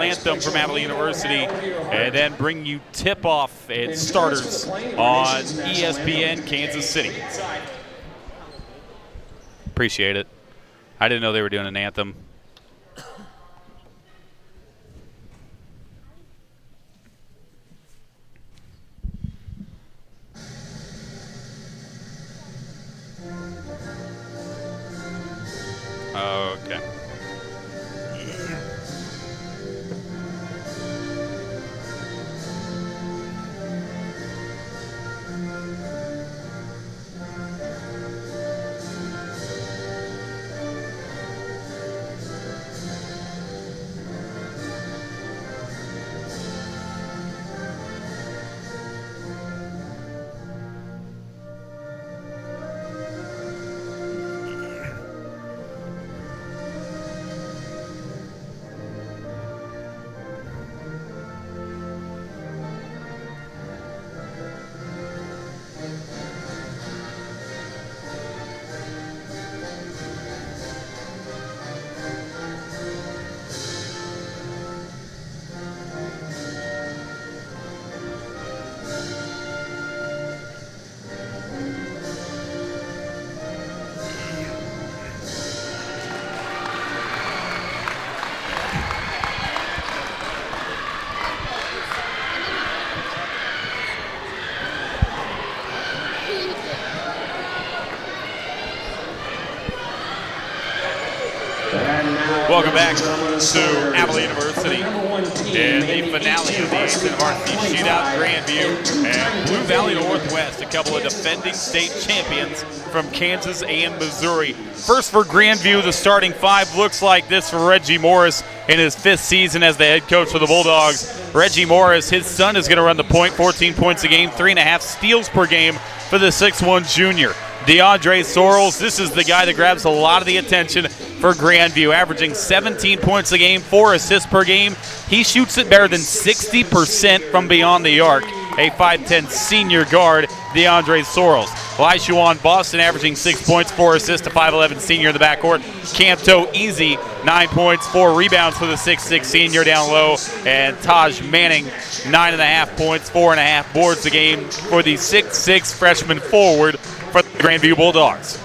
anthem from Avila University, and then bring you tip-off and starters on ESPN Kansas City. Appreciate it. I didn't know they were doing an anthem. Okay. Welcome back to Avila University and the finale of the Varsity Shootout, Grandview and Blue Valley Northwest, a couple of defending state champions from Kansas and Missouri. First for Grandview, the starting five looks like this for Reggie Morris in his 5th season as the head coach for the Bulldogs. Reggie Morris, his son, is going to run the point, 14 points a game, 3.5 steals per game for the 6'1 junior. DeAndre Sorrells, this is the guy that grabs a lot of the attention for Grandview, averaging 17 points a game, 4 assists per game. He shoots it better than 60% from beyond the arc. A 5'10 senior guard, DeAndre Sorrells. Laishuan Boston averaging 6 points, 4 assists, a 5'11 senior in the backcourt. Canto Easy, 9 points, 4 rebounds for the 6'6 senior down low. And Taj Manning, 9.5 points, 4.5 boards a game for the 6'6 freshman forward for the Grandview Bulldogs.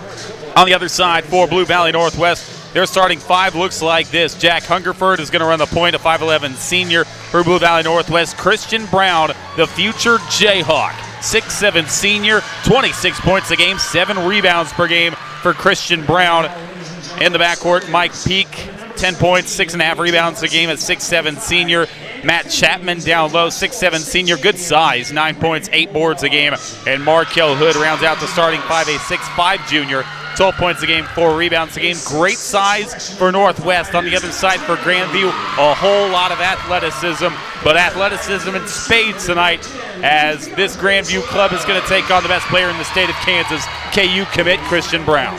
On the other side for Blue Valley Northwest, their starting five looks like this. Jack Hungerford is going to run the point, a 5'11 senior for Blue Valley Northwest. Christian Brown, the future Jayhawk, 6'7 senior, 26 points a game, 7 rebounds per game for Christian Brown. In the backcourt, Mike Peak, 10 points, 6.5 rebounds a game at 6'7 senior. Matt Chapman down low, 6'7 senior, good size, 9 points, 8 boards a game. And Markel Hood rounds out the starting five, a 6'5 junior, 12 points a game, 4 rebounds a game. Great size for Northwest. On the other side for Grandview, a whole lot of athleticism, but athleticism in spades tonight as this Grandview club is going to take on the best player in the state of Kansas, KU commit Christian Brown.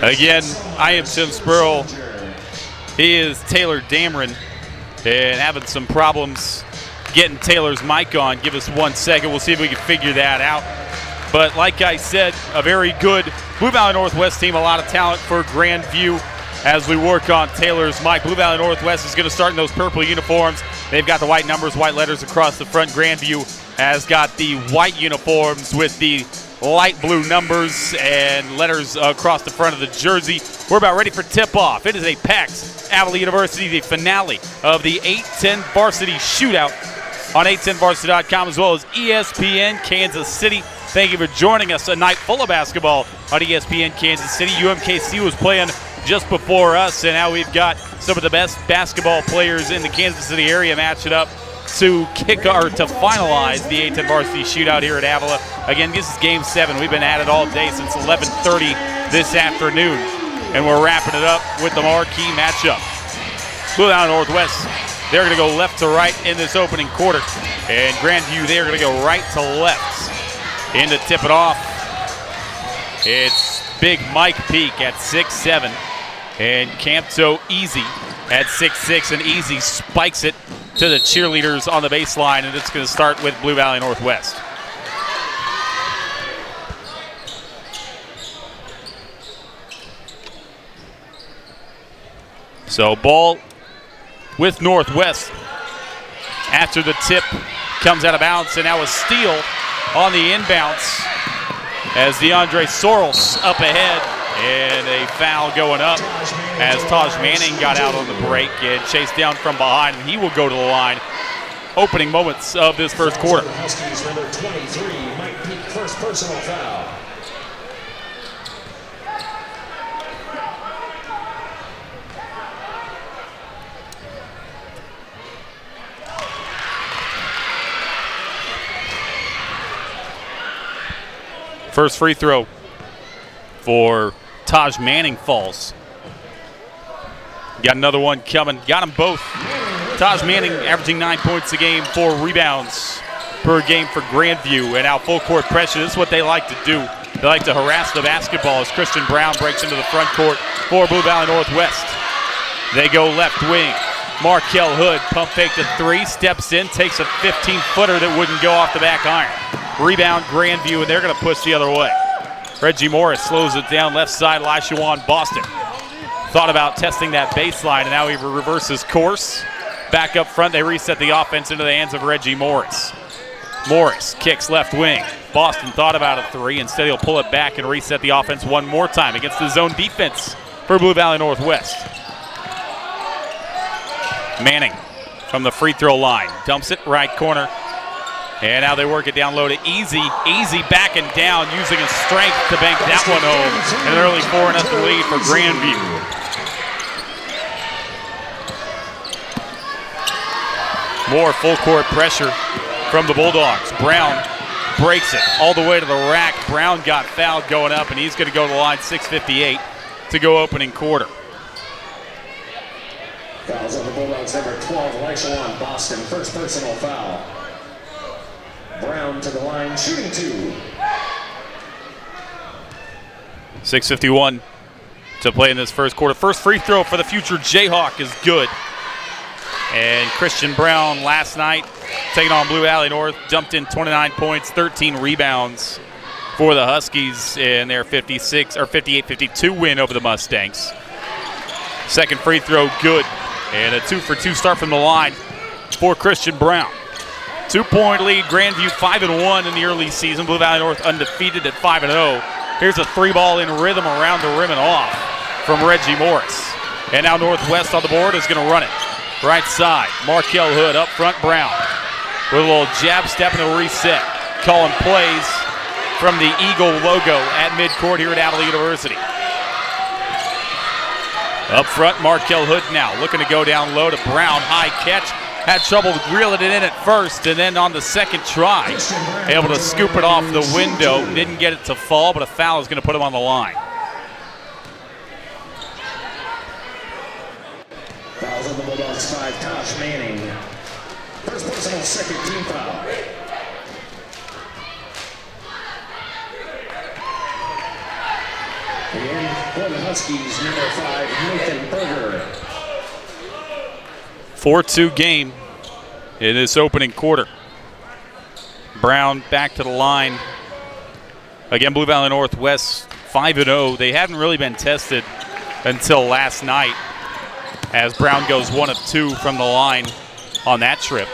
Again, I am Tim Spurl. He is Taylor Dameron, and having some problems getting Taylor's mic on. Give us 1 second. We'll see if we can figure that out. But like I said, a very good Blue Valley Northwest team, a lot of talent for Grandview as we work on Taylor's mic. Blue Valley Northwest is going to start in those purple uniforms. They've got the white numbers, white letters across the front. Grandview has got the white uniforms with the light blue numbers and letters across the front of the jersey. We're about ready for tip-off. It is a packed Avila University, the finale of the 8-10 Varsity Shootout on 810varsity.com as well as ESPN Kansas City. Thank you for joining us. A night full of basketball on ESPN Kansas City. UMKC was playing just before us, and now we've got some of the best basketball players in the Kansas City area matching up to finalize the 8-10 Varsity Shootout here at Avila. Again, this is Game 7. We've been at it all day since 11:30 this afternoon, and we're wrapping it up with the marquee matchup. Blue Valley Northwest, they're going to go left to right in this opening quarter, and Grandview, they're going to go right to left. In to tip it off, it's big Mike Peak at 6'7", And Campto Easy at 6'6", and Easy spikes it to the cheerleaders on the baseline, and it's going to start with Blue Valley Northwest. So ball with Northwest after the tip comes out of bounds, and now a steal on the inbounds as DeAndre Sorrells up ahead, and a foul going up as Taj Manning got out on the break and chased down from behind, and he will go to the line. Opening moments of this first quarter. Huskies, number 23, Mike Peak, first personal foul. First free throw for Taj Manning falls. Got another one coming. Got them both. Taj Manning averaging 9 points a game, 4 rebounds per game for Grandview. And now full court pressure. This is what they like to do. They like to harass the basketball as Christian Brown breaks into the front court for Blue Valley Northwest. They go left wing. Markel Hood, pump fake to 3, steps in, takes a 15-footer that wouldn't go off the back iron. Rebound Grandview, and they're going to push the other way. Reggie Morris slows it down left side. Lashawan Boston thought about testing that baseline, and now he reverses course. Back up front, they reset the offense into the hands of Reggie Morris. Morris kicks left wing. Boston thought about a 3. Instead, he'll pull it back and reset the offense one more time against the zone defense for Blue Valley Northwest. Manning from the free throw line. Dumps it right corner. And now they work it down low to Easy. Easy backing down, using his strength to bank that one home. An early 4-0 lead for Grandview. More full court pressure from the Bulldogs. Brown breaks it all the way to the rack. Brown got fouled going up, and he's going to go to the line. 6:58 to go opening quarter. Fouls on the Bulldogs, number 12, Lashawan Boston, first personal foul. Brown to the line, shooting 2. 6:51 to play in this first quarter. First free throw for the future Jayhawk is good. And Christian Brown last night, taking on Blue Valley North, dumped in 29 points, 13 rebounds for the Huskies in their 58-52 win over the Mustangs. Second free throw good, and a 2-for-2 start from the line for Christian Brown. 2-point lead, Grandview 5-1 in the early season. Blue Valley North undefeated at 5-0. Here's a 3-ball in rhythm around the rim and off from Reggie Morris. And now Northwest on the board is going to run it. Right side, Markel Hood up front, Brown with a little jab step and a reset. Calling plays from the Eagle logo at midcourt here at Abilene University. Up front, Markel Hood now looking to go down low to Brown. High catch. Had trouble reeling it in at first, and then on the second try, able to scoop it off the window. Didn't get it to fall, but a foul is going to put him on the line. Fouls on the Bulldogs, 5, Tosh Manning. First personal, second team foul. And for the Huskies, number 5, Nathan Berger. 4-2 game in this opening quarter. Brown back to the line. Again, Blue Valley Northwest 5-0. They haven't really been tested until last night, as Brown goes 1 of 2 from the line on that trip.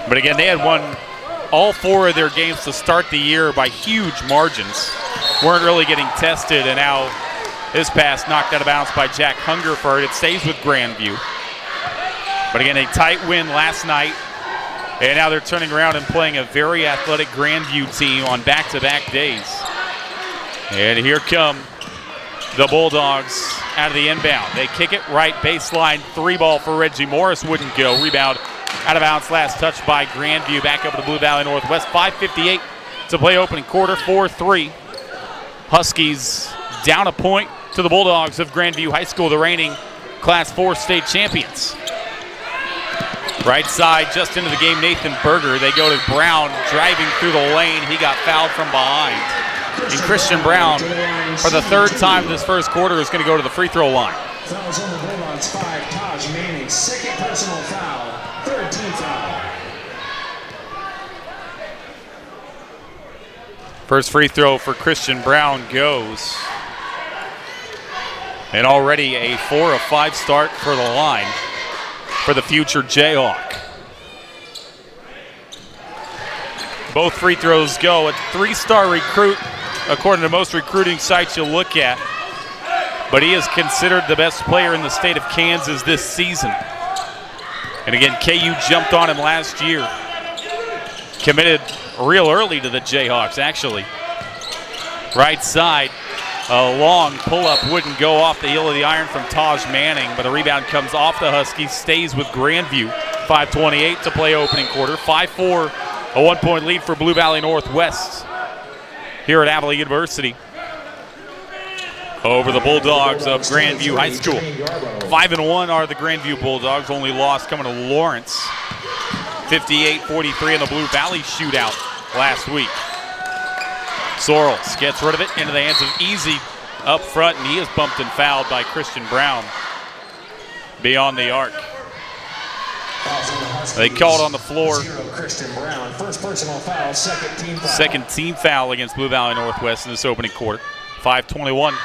But again, they had won all 4 of their games to start the year by huge margins. Weren't really getting tested, and now this pass knocked out of bounds by Jack Hungerford. It stays with Grandview. But again, a tight win last night, and now they're turning around and playing a very athletic Grandview team on back-to-back days. And here come the Bulldogs out of the inbound. They kick it right baseline, 3-ball for Reggie Morris, wouldn't go. Rebound out of bounds, last touch by Grandview. Back up to Blue Valley Northwest. 5:58 to play opening quarter, 4-3. Huskies down a point to the Bulldogs of Grandview High School, the reigning Class 4 state champions. Right side, just into the game, Nathan Berger. They go to Brown, driving through the lane. He got fouled from behind. And Christian Brown, for the third time this first quarter, is going to go to the free throw line. Fouls on the Bulldogs, 5. Taj Manning, second personal foul, third team foul. First free throw for Christian Brown goes. And already a 4 of 5 start for the line for the future Jayhawk. Both free throws go. A 3-star recruit, according to most recruiting sites you'll look at. But he is considered the best player in the state of Kansas this season. And again, KU jumped on him last year. Committed real early to the Jayhawks, actually. Right side, a long pull-up wouldn't go off the heel of the iron from Taj Manning, but the rebound comes off the Huskies, stays with Grandview. 5:28 to play opening quarter. 5-4, a 1-point lead for Blue Valley Northwest here at Abilene University over the Bulldogs of Grandview High School. 5-1 are the Grandview Bulldogs, only loss coming to Lawrence. 58-43 in the Blue Valley Shootout last week. Sorrells gets rid of it into the hands of Easy up front, and he is bumped and fouled by Christian Brown beyond the arc. They called on the floor. Christian Brown, first personal foul, second team foul. Second team foul against Blue Valley Northwest in this opening quarter. 5:21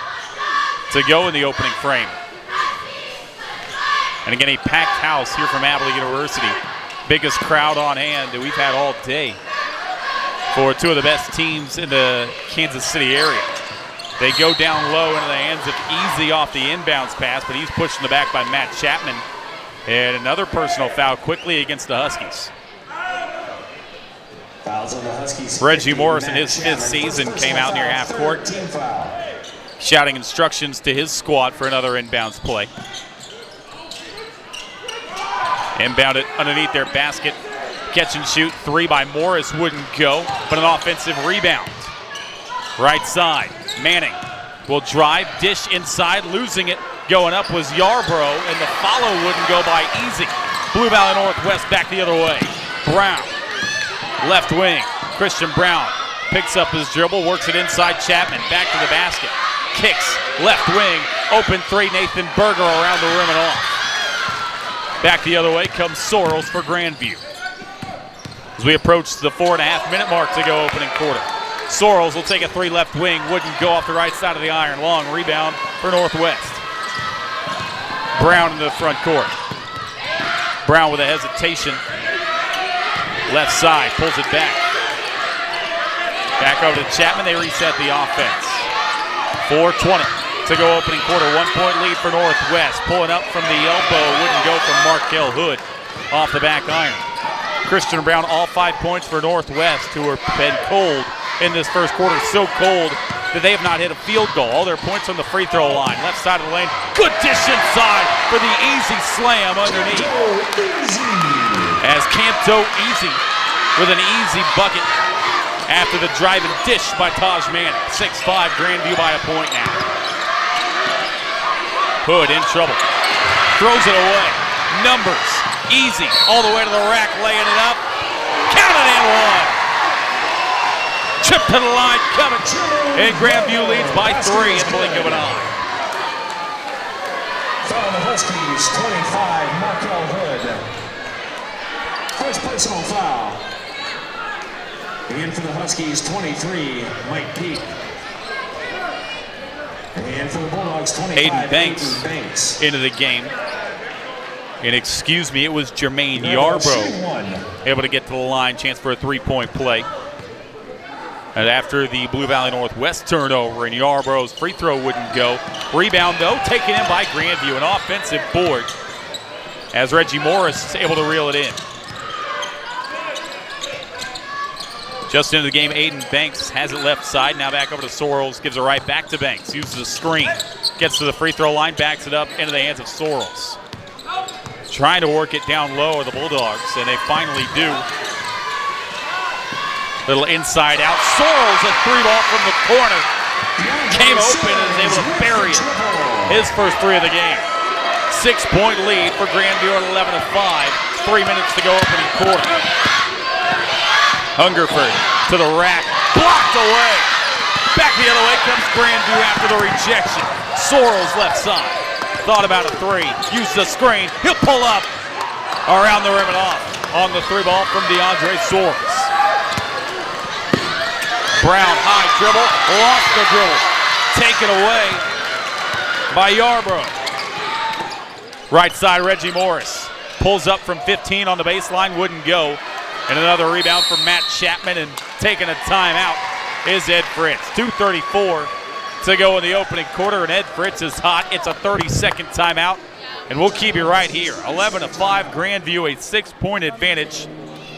to go in the opening frame. And again, a packed house here from Abilene University. Biggest crowd on hand that we've had all day for two of the best teams in the Kansas City area. They go down low into the hands of Easy off the inbounds pass, but he's pushed in the back by Matt Chapman. And another personal foul quickly against the Huskies. Fouls on the Huskies. Reggie Morris in his 5th season came out near half court, shouting instructions to his squad for another inbounds play. Inbound it underneath their basket. Catch and shoot 3 by Morris wouldn't go, but an offensive rebound. Right side, Manning will drive, dish inside, losing it. Going up was Yarbrough, and the follow wouldn't go by Easy. Blue Valley Northwest back the other way. Brown, left wing. Christian Brown picks up his dribble, works it inside Chapman, back to the basket. Kicks, left wing, open 3, Nathan Berger around the rim and off. Back the other way comes Sorrells for Grandview. As we approach the 4.5-minute mark to go opening quarter. Sorrells will take a 3 left wing, wouldn't go off the right side of the iron. Long rebound for Northwest. Brown in the front court. Brown with a hesitation. Left side, pulls it back. Back over to Chapman, they reset the offense. 4:20 to go opening quarter. 1-point lead for Northwest. Pulling up from the elbow, wouldn't go from Markel Hood off the back iron. Christian Brown, all 5 points for Northwest, who have been cold in this first quarter. So cold that they have not hit a field goal. All their points from the free throw line. Left side of the lane. Good dish inside for the Easy slam underneath. As Campto Easy with an easy bucket after the drive and dish by Taj Manning. 6-5, Grandview by a point now. Hood in trouble. Throws it away. Numbers. Easy all the way to the rack, laying it up. Count it and 1. Chip to the line, coming. And Grandview leads by 3 in the blink of an eye. Foul on the Huskies, 25, Markel Hood. First personal foul. And for the Huskies, 23, Mike Peak. And for the Bulldogs, 25, Aiden Banks into the game. And excuse me, it was Jermaine Yarbrough able to get to the line, chance for a 3-point play. And after the Blue Valley Northwest turnover, and Yarbrough's free throw wouldn't go. Rebound, though, taken in by Grandview. An offensive board as Reggie Morris is able to reel it in. Just into the game, Aiden Banks has it left side. Now back over to Sorrells, gives it right back to Banks. Uses a screen, gets to the free throw line, backs it up into the hands of Sorrells. Trying to work it down low are the Bulldogs, and they finally do. Little inside out. Sorrells, a 3-ball from the corner. Came open and is able to bury it. His first 3 of the game. 6-point lead for Grandview at 11-5. 3 minutes to go opening quarter. Hungerford to the rack. Blocked away Back the other way comes Grandview after the rejection. Sorrells left side. Thought about a three. Used the screen. He'll pull up around the rim and off on the three ball from DeAndre Sorrells. Brown, high dribble. Lost the dribble. Taken away by Yarbrough. Right side, Reggie Morris. Pulls up from 15 on the baseline. Wouldn't go. And another rebound from Matt Chapman, and taking a timeout is Ed Fritz. 2:34 to go in the opening quarter, and Ed Fritz is hot. It's a 30-second timeout, and we'll keep you right here. 11-5, Grandview, a 6-point advantage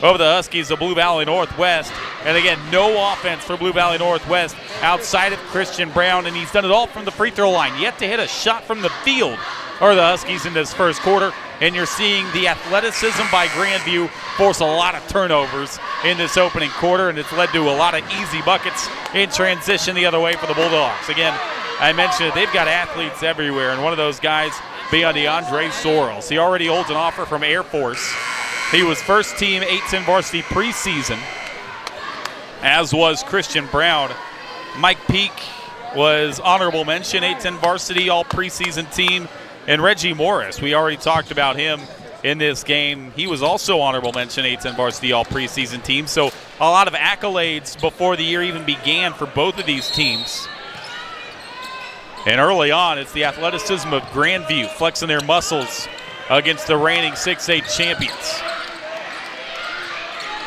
over the Huskies of Blue Valley Northwest. And again, no offense for Blue Valley Northwest outside of Christian Brown, and he's done it all from the free throw line. Yet to hit a shot from the field are the Huskies in this first quarter, and you're seeing the athleticism by Grandview force a lot of turnovers in this opening quarter, and it's led to a lot of easy buckets in transition the other way for the Bulldogs. Again, I mentioned it, they've got athletes everywhere, and one of those guys being DeAndre Sorrells. He already holds an offer from Air Force. He was first team 8-10 varsity preseason, as was Christian Brown. Mike Peak was honorable mention, 8-10 varsity all preseason team. And Reggie Morris, we already talked about him in this game. He was also honorable mention, 8-10 varsity all preseason team. So a lot of accolades before the year even began for both of these teams. And early on, it's the athleticism of Grandview flexing their muscles against the reigning 6A champions.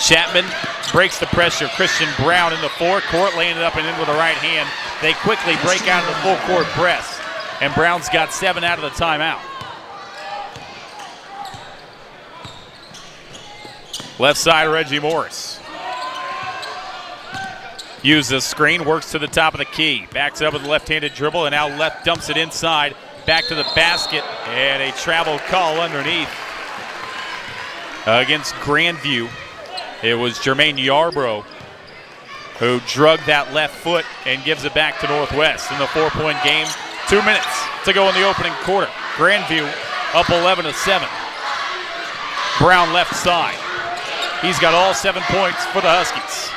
Chapman breaks the pressure. Christian Brown in the forecourt, laying it up and in with the right hand. They quickly break out of the full court press. And Brown's got 7 out of the timeout. Left side, Reggie Morris. Uses the screen, works to the top of the key. Backs up with a left-handed dribble, and now left dumps it inside. Back to the basket, and a travel call underneath. Against Grandview, it was Jermaine Yarbrough who drugged that left foot and gives it back to Northwest in the 4-point game. 2 minutes to go in the opening quarter. Grandview up 11-7. Brown left side. He's got all 7 points for the Huskies.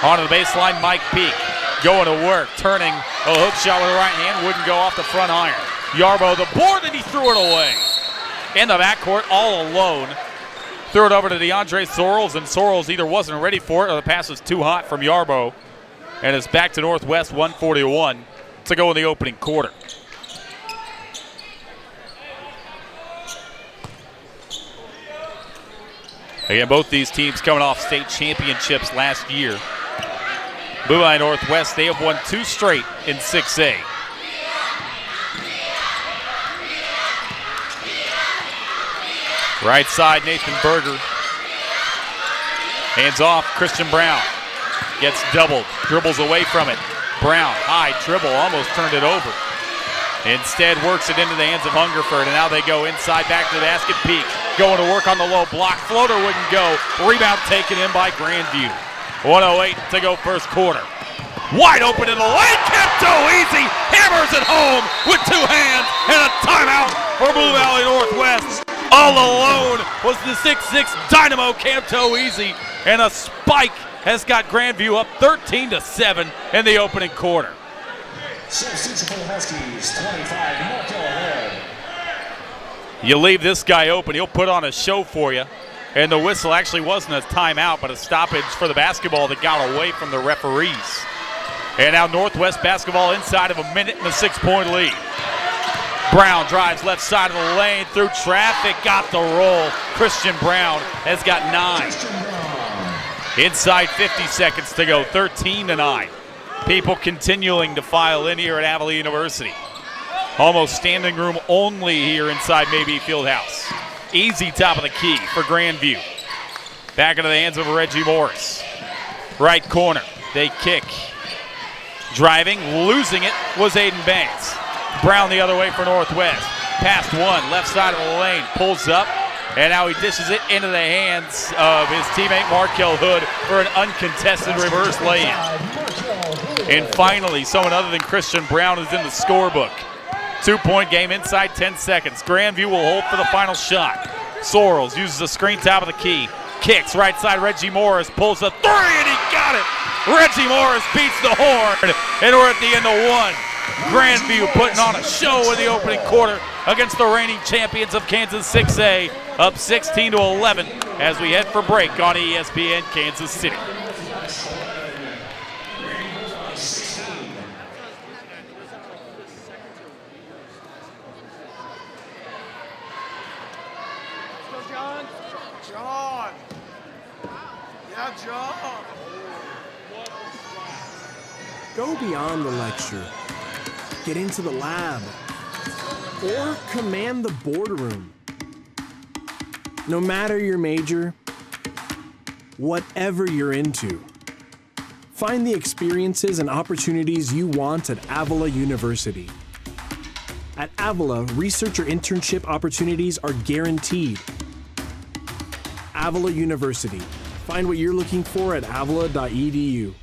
Onto the baseline, Mike Peak going to work, turning a hook shot with the right hand, wouldn't go off the front iron. Yarbrough the board, and he threw it away. In the backcourt, all alone. Threw it over to DeAndre Sorrells, and Sorrells either wasn't ready for it or the pass was too hot from Yarbrough. And it's back to Northwest, 1:41 to go in the opening quarter. Again, both these teams coming off state championships last year. Blue Valley Northwest, they have won 2 straight in 6A. Right side, Nathan Berger. Hands off, Christian Brown. Gets doubled, dribbles away from it. Brown, high dribble, almost turned it over. Instead, works it into the hands of Hungerford, and now they go inside, back to the basket. Peak going to work on the low block. Floater wouldn't go. Rebound taken in by Grandview. 1:08 to go first quarter. Wide open in the lane, Kemto easy, hammers it home with 2 hands, and a timeout for Blue Valley Northwest. All alone was the 6'6 Dynamo Kemto easy, and a spike has got Grandview up 13-7 in the opening quarter. Substitution for the Huskies, 25, Markel Hood. You leave this guy open, he'll put on a show for you. And the whistle actually wasn't a timeout, but a stoppage for the basketball that got away from the referees. And now Northwest basketball inside of a minute and a 6-point lead. Brown drives left side of the lane through traffic, got the roll. Christian Brown has got 9. Inside 50 seconds to go, 13-9. People continuing to file in here at Abilene University. Almost standing room only here inside Maybe Fieldhouse. Easy top of the key for Grandview. Back into the hands of Reggie Morris. Right corner, they kick. Driving, losing it was Aiden Banks. Brown the other way for Northwest. Past 1, left side of the lane, pulls up, and now he dishes it into the hands of his teammate Markel Hood for an uncontested reverse lay-in. And finally, someone other than Christian Brown is in the scorebook. 2-point game inside 10 seconds. Grandview will hold for the final shot. Sorrells uses the screen top of the key. Kicks right side, Reggie Morris pulls a 3, and he got it. Reggie Morris beats the horn, and we're at the end of one. Grandview putting on a show in the opening quarter against the reigning champions of Kansas 6A, up 16-11 as we head for break on ESPN Kansas City. John. Yeah, John. Go beyond the lecture. Get into the lab. Or command the boardroom. No matter your major, whatever you're into, find the experiences and opportunities you want at Avila University. At Avila, research or internship opportunities are guaranteed. Avila University. Find what you're looking for at avila.edu.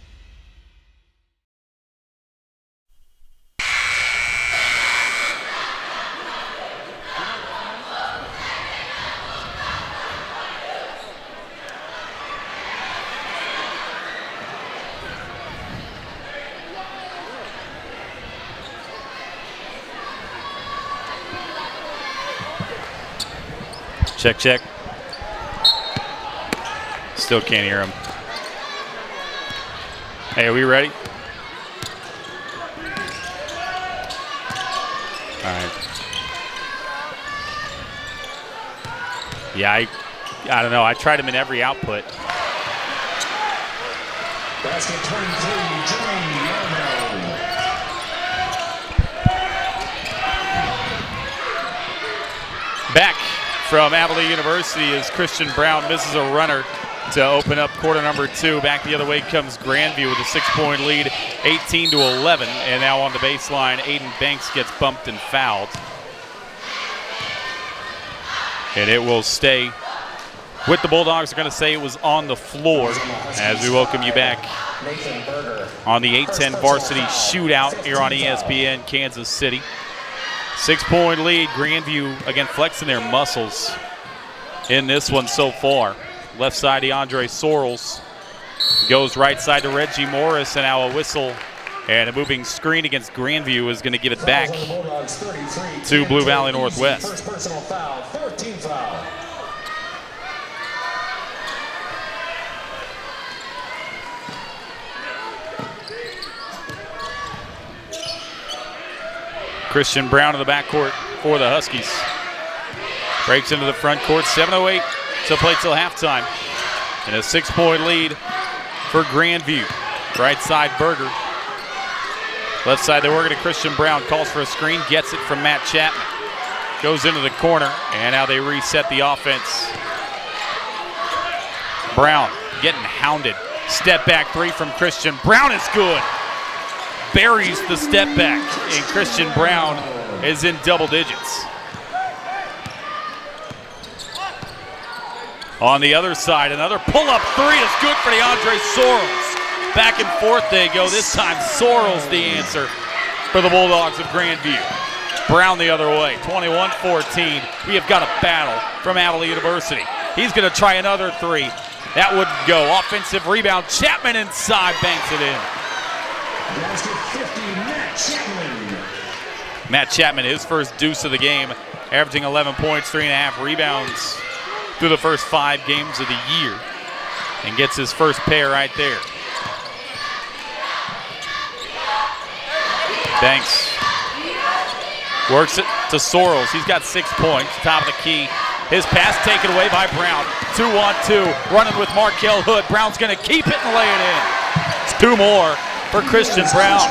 Check, check. Still can't hear him. Hey, are we ready? All right. Yeah, I don't know. I tried him in every output. Basket 23, Jeremy Yarno. Back from Avila University is Christian Brown, misses a runner to open up quarter number 2. Back the other way comes Grandview with a 6-point lead, 18-11. And now on the baseline, Aiden Banks gets bumped and fouled. And it will stay with the Bulldogs. Are going to say it was on the floor as we welcome you back on the 8-10 Varsity Shootout here on ESPN Kansas City. 6-point lead. Grandview again flexing their muscles in this one so far. Left side, DeAndre Sorrells goes right side to Reggie Morris, and now a whistle and a moving screen against Grandview is going to give it back to Blue Valley Northwest. First personal foul, 14th foul. Christian Brown in the backcourt for the Huskies. Breaks into the front court, 7:08 to play till halftime. And a 6-point lead for Grandview. Right side, Berger. Left side, they're working to Christian Brown. Calls for a screen, gets it from Matt Chapman. Goes into the corner, and now they reset the offense. Brown getting hounded. Step back 3 from Christian Brown is good. Buries the step back, and Christian Brown is in double digits. On the other side, another pull-up 3 is good for DeAndre Sorrells. Back and forth they go. This time Sorrells the answer for the Bulldogs of Grandview. Brown the other way, 21-14. We have got a battle from Avila University. He's going to try another 3. That wouldn't go. Offensive rebound. Chapman inside, banks it in. Basket 50, Matt Chapman. Matt Chapman, his first deuce of the game, averaging 11 points, 3.5 rebounds through the first 5 games of the year, and gets his first pair right there. Banks works it to Sorrells. He's got 6 points, top of the key. His pass taken away by Brown. 2-on-2, running with Markel Hood. Brown's going to keep it and lay it in. It's 2 more for Christian Brown,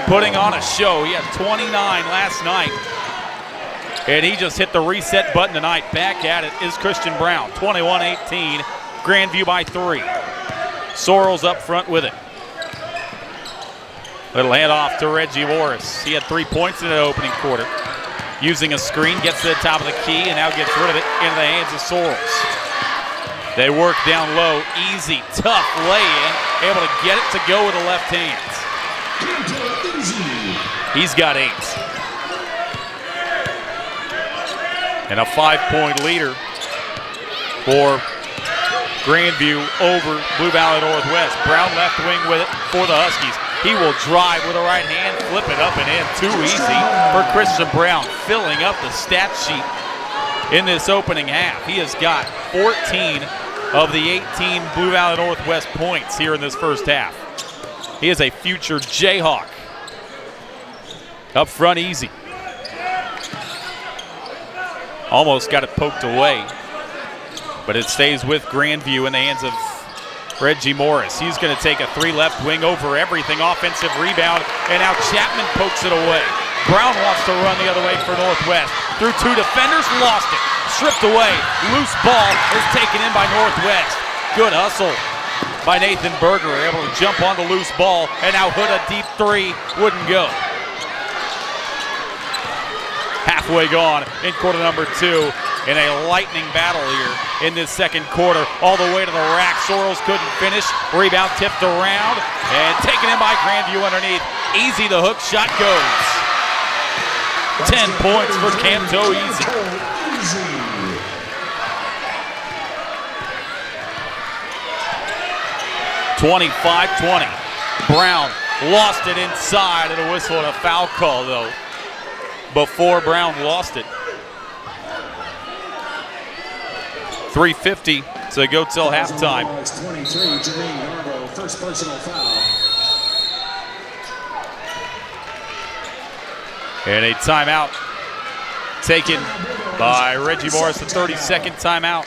putting on a show. He had 29 last night, and he just hit the reset button tonight. Back at it is Christian Brown, 21-18, Grandview by 3. Sorrells up front with it. Little handoff to Reggie Morris. He had 3 points in the opening quarter. Using a screen, gets to the top of the key, and now gets rid of it into the hands of Sorrells. They work down low, easy, tough lay-in, able to get it to go with the left hand. He's got 8. And a 5-point leader for Grandview over Blue Valley Northwest. Brown left wing with it for the Huskies. He will drive with a right hand, flip it up and in. Too easy for Christian Brown, filling up the stat sheet in this opening half. He has got 14 of the 18 Blue Valley Northwest points here in this first half. He is a future Jayhawk. Up front easy. Almost got it poked away, but it stays with Grandview in the hands of Reggie Morris. He's going to take a 3 left wing over everything. Offensive rebound, and now Chapman pokes it away. Brown wants to run the other way for Northwest. Through 2 defenders, lost it. Stripped away. Loose ball is taken in by Northwest. Good hustle by Nathan Berger, able to jump on the loose ball, and now Hood a deep 3, wouldn't go. Halfway gone in quarter number 2 in a lightning battle here in this second quarter. All the way to the rack. Sorrells couldn't finish. Rebound tipped around and taken in by Grandview underneath. Easy, the hook shot goes. 10 points for Camto Easy. 25-20. Brown lost it inside, and a whistle and a foul call though before Brown lost it. 3:50 to go till halftime. 23, Jermaine Garbo, first personal foul. And a timeout taken by Reggie Morris, the 32nd timeout,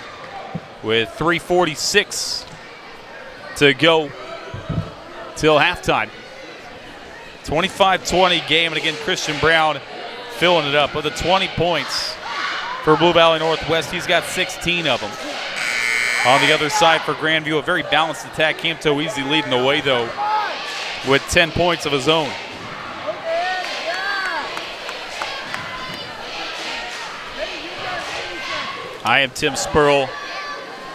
with 3:46 to go till halftime. 25-20 game, and again, Christian Brown filling it up with the 20 points for Blue Valley Northwest. He's got 16 of them. On the other side for Grandview, a very balanced attack. Camto Easy leading the way, though, with 10 points of his own. I am Tim Spurl.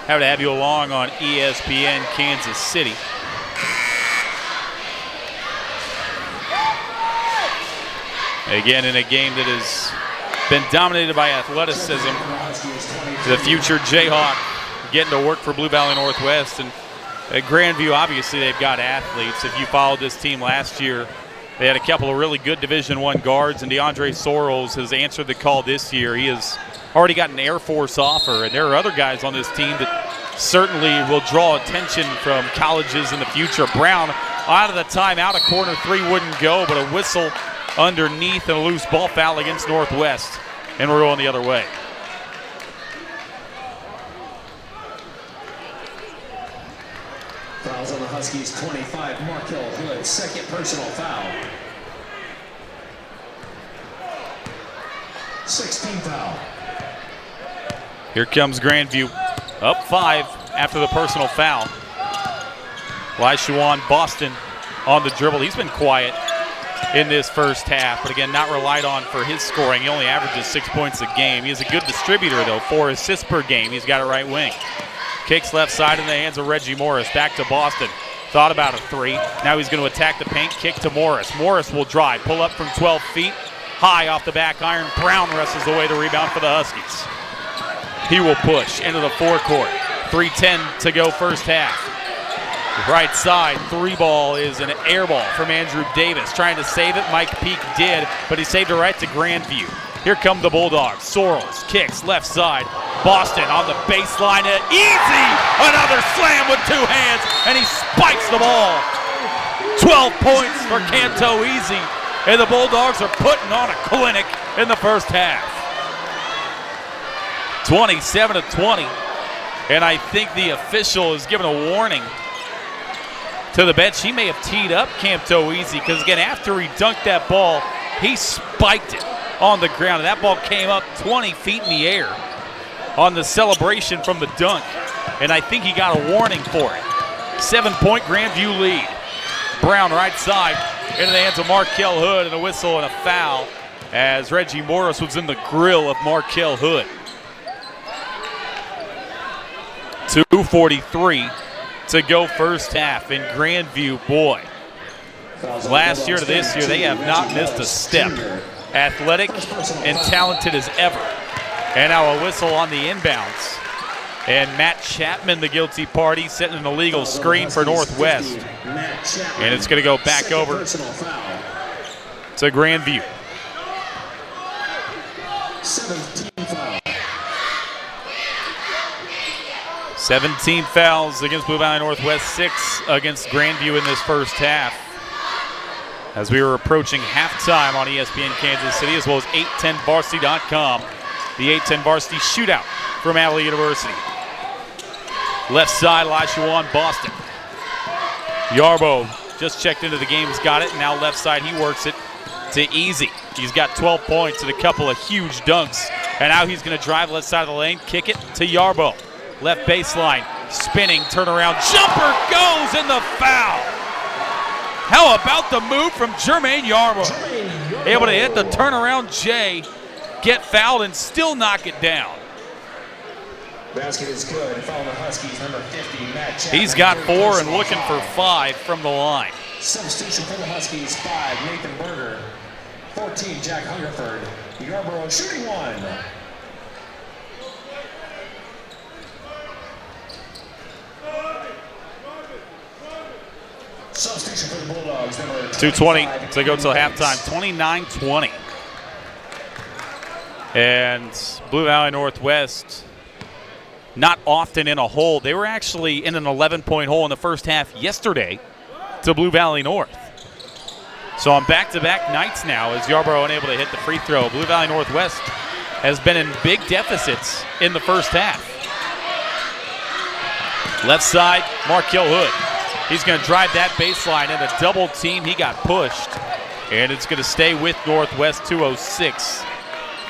Happy to have you along on ESPN Kansas City. Again, in a game that has been dominated by athleticism, the future Jayhawk getting to work for Blue Valley Northwest. And at Grandview, obviously, they've got athletes. If you followed this team last year, they had a couple of really good Division I guards, and DeAndre Sorrells has answered the call this year. He has already got an Air Force offer, and there are other guys on this team that certainly will draw attention from colleges in the future. Brown out of the timeout, a corner 3 wouldn't go, but a whistle underneath and a loose ball foul against Northwest, and we're going the other way. Fouls on the Huskies, 25, Markel Hood, second personal foul. 16th foul. Here comes Grandview, up 5 after the personal foul. Laishawan Boston on the dribble. He's been quiet in this first half, but again, not relied on for his scoring. He only averages 6 points a game. He is a good distributor, though, 4 assists per game. He's got a right wing. Kicks left side in the hands of Reggie Morris. Back to Boston. Thought about a 3. Now he's going to attack the paint. Kick to Morris. Morris will drive. Pull up from 12 feet. High off the back iron. Brown wrestles away the rebound for the Huskies. He will push into the forecourt. 3:10 to go first half. Right side, 3 ball is an air ball from Andrew Davis. Trying to save it, Mike Peak did, but he saved it right to Grandview. Here come the Bulldogs. Sorrells kicks left side. Boston on the baseline. Easy! Another slam with 2 hands, and he spikes the ball. 12 points for Camto Easy, and the Bulldogs are putting on a clinic in the first half. 27-20, and I think the official is giving a warning to the bench. He may have teed up Camto Easy, because again, after he dunked that ball, he spiked it on the ground, and that ball came up 20 feet in the air on the celebration from the dunk, and I think he got a warning for it. 7-point Grandview lead. Brown right side into the hands of Markel Hood, and a whistle and a foul as Reggie Morris was in the grill of Markel Hood. 2:43 to go first half, in Grandview, boy, last year to this year, they have not missed a step. Athletic and talented as ever. And now a whistle on the inbounds And Matt Chapman, the guilty party, setting an illegal screen for Northwest. And it's going to go back over to Grandview. 17 fouls against Blue Valley Northwest, 6 against Grandview in this first half. As we were approaching halftime on ESPN Kansas City, as well as 810varsity.com, the 810 Varsity Shootout from Avila University. Left side, Lashawan, Boston. Yarbo just checked into the game, he's got it, and now left side, he works it to Easy. He's got 12 points and a couple of huge dunks. And now he's going to drive left side of the lane, kick it to Yarbo. Left baseline, spinning, turnaround, jumper goes in the foul. How about the move from Jermaine Yarbo? Able to hit the turnaround J, get fouled, and still knock it down. Basket is good. Foul the Huskies, number 50, Matt Chapman. He's got 4 and looking for 5 from the line. Substitution for the Huskies, 5, Nathan Berger. 14, Jack Hungerford. Yarborough shooting 1. Substitution for the Bulldogs, number 2:20 to go till halftime, 29-20. And Blue Valley Northwest not often in a hole. They were actually in an 11-point hole in the first half yesterday to Blue Valley North. So on back-to-back nights now, as Yarborough unable to hit the free throw, Blue Valley Northwest has been in big deficits in the first half. Left side, Markel Hood. He's going to drive that baseline in a double team. He got pushed, and it's going to stay with Northwest. 2:06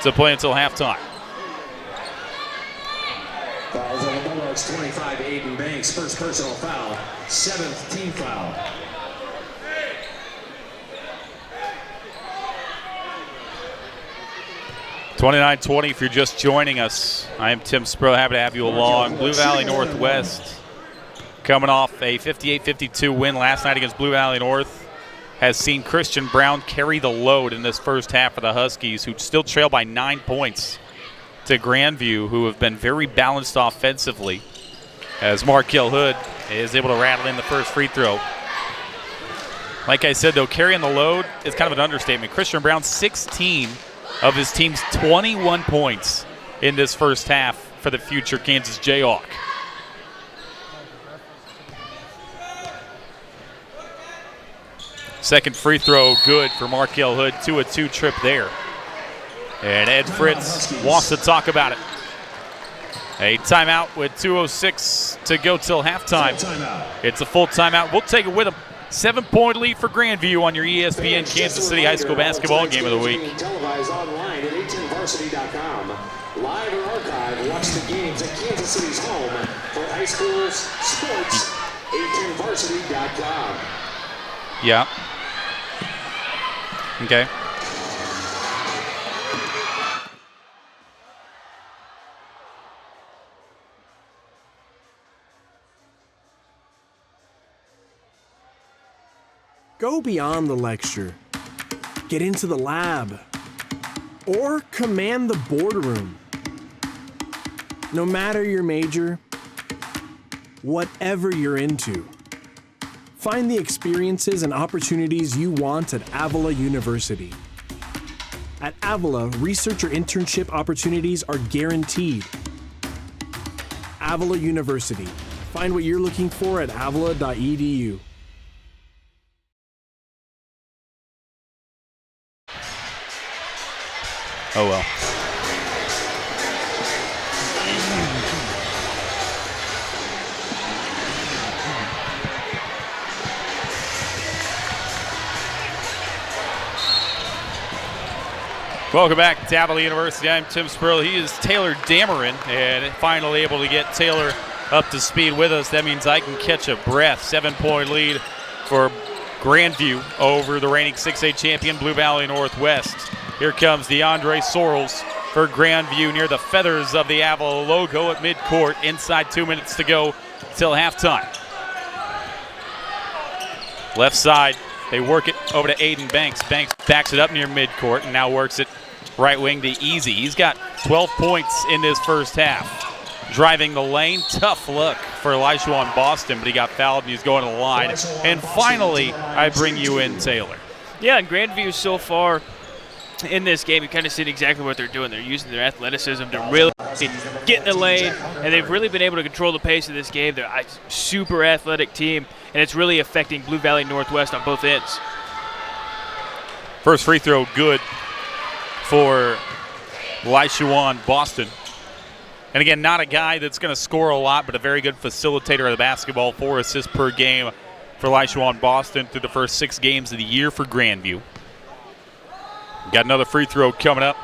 to play until halftime. Fouls on the Bulldogs, 25, Aiden Banks, first personal foul, 7th team foul. $29-20 if you're just joining us. I am Tim Spro, happy to have you along. Blue Valley Northwest coming off a 58-52 win last night against Blue Valley North has seen Christian Brown carry the load in this first half for the Huskies, who still trail by 9 points to Grandview, who have been very balanced offensively, as Markel Hood is able to rattle in the first free throw. Like I said, though, carrying the load is kind of an understatement. Christian Brown, 16 of his team's 21 points in this first half for the future Kansas Jayhawk. Second free throw good for Markel Hood, 2-2 trip there. And Ed Fritz wants to talk about it. A timeout with 2:06 to go till halftime. It's a full timeout. We'll take it with him. 7-point lead for Grandview on your ESPN Kansas City High School basketball game of the week. Televised online at 810varsity.com. Live or archive, watch the games at Kansas City's home for high schools sports. 810varsity.com. Yeah. Okay. Go beyond the lecture. Get into the lab. Or command the boardroom. No matter your major, whatever you're into, find the experiences and opportunities you want at Avila University. At Avila, research or internship opportunities are guaranteed. Avila University. Find what you're looking for at avila.edu. Oh well. Welcome back to Avila University. I'm Tim Spurl. He is Taylor Dameron, and finally able to get Taylor up to speed with us. That means I can catch a breath. 7-point lead for Grandview over the reigning 6A champion Blue Valley Northwest. Here comes DeAndre Sorrells for Grandview near the feathers of the Avila logo at midcourt. Inside 2 minutes to go till halftime. Left side, they work it over to Aiden Banks. Banks backs it up near midcourt and now works it right wing to Easy. He's got 12 points in this first half. driving the lane. Tough look for Elishawan Boston, but he got fouled and he's going to the line. And finally, I bring you in, Taylor. Yeah, and Grandview so far in this game, you kind of see exactly what they're doing. They're using their athleticism to really get in the lane, and they've really been able to control the pace of this game. They're a super athletic team, and it's really affecting Blue Valley Northwest on both ends. First free throw good for Elishawan Boston. And again, not a guy that's going to score a lot, but a very good facilitator of the basketball. 4 assists per game for Elishawan Boston through the first 6 games of the year for Grandview. Got another free throw coming up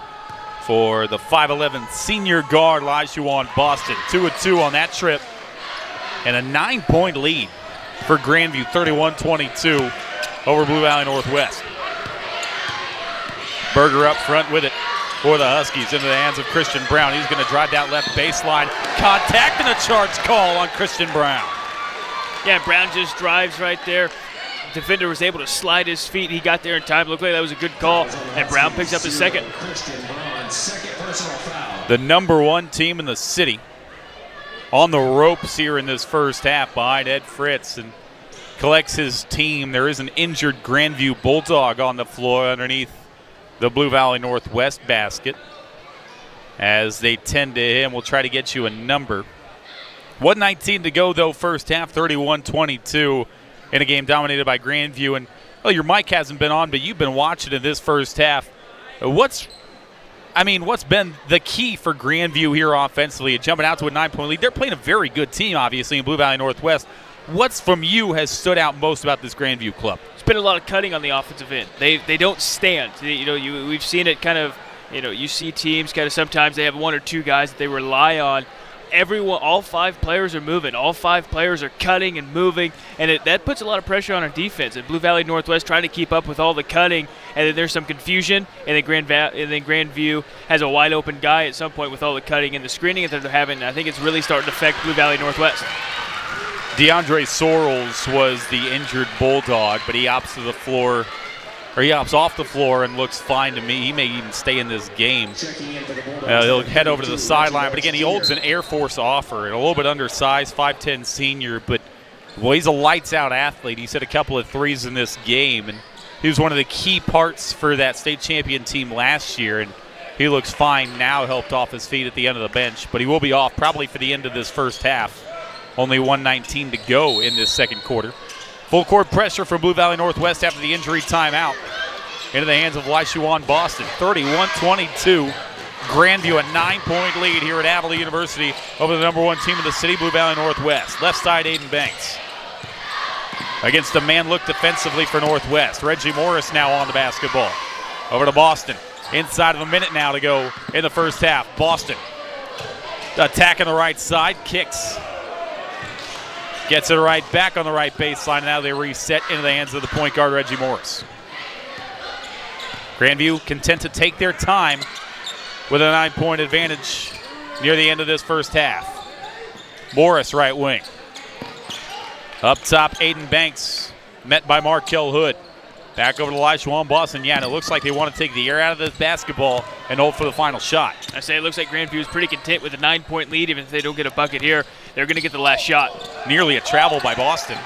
for the 5'11 senior guard, Elishawan Boston. 2 of 2 on that trip. And a 9-point lead for Grandview, 31-22 over Blue Valley Northwest. Berger up front with it for the Huskies into the hands of Christian Brown. He's going to drive that left baseline. Contact and a charge call on Christian Brown. Yeah, Brown just drives right there. Defender was able to slide his feet. He got there in time. Looked like that was a good call. And Brown picks up his second. The number 1 team in the city on the ropes here in this first half behind Ed Fritz, and collects his team. There is an injured Grandview Bulldog on the floor underneath the Blue Valley Northwest basket. As they tend to him, we'll try to get you a number. 1:19 to go, though, first half, 31-22 in a game dominated by Grandview. And, well, your mic hasn't been on, but you've been watching in this first half. What's been the key for Grandview here offensively, jumping out to a 9-point lead? They're playing a very good team, obviously, in Blue Valley Northwest. What's from you has stood out most about this Grandview club? There's been a lot of cutting on the offensive end. They don't stand. We've seen it kind of. You see teams kind of sometimes they have 1 or 2 guys that they rely on. All 5 players are moving. All 5 players are cutting and moving, and that puts a lot of pressure on our defense. And Blue Valley Northwest trying to keep up with all the cutting, and then there's some confusion, and then Grandview has a wide open guy at some point with all the cutting and the screening that they're having. I think it's really starting to affect Blue Valley Northwest. DeAndre Sorrells was the injured Bulldog, but he opts off the floor and looks fine to me. He may even stay in this game. He'll head over to the sideline, but again, he holds an Air Force offer and a little bit undersized, 5'10 senior, but well, he's a lights-out athlete. He's hit a couple of threes in this game, and he was one of the key parts for that state champion team last year, and he looks fine now, helped off his feet at the end of the bench, but he will be off probably for the end of this first half. Only 1:19 to go in this second quarter. Full court pressure from Blue Valley Northwest after the injury timeout. Into the hands of Elishawan Boston, 31-22. Grandview a 9-point lead here at Avila University over the number 1 team in the city, Blue Valley Northwest. Left side, Aiden Banks. Against a man look defensively for Northwest. Reggie Morris now on the basketball. Over to Boston. Inside of a minute now to go in the first half. Boston attacking the right side, kicks. Gets it right back on the right baseline, and now they reset into the hands of the point guard, Reggie Morris. Grandview content to take their time with a 9-point advantage near the end of this first half. Morris, right wing. Up top, Aiden Banks, met by Markel Hood. Back over to Elishawan Boston. Yeah, and it looks like they want to take the air out of this basketball and hold for the final shot. I say it looks like Grandview is pretty content with a 9-point lead. Even if they don't get a bucket here, they're going to get the last shot. Nearly a travel by Boston.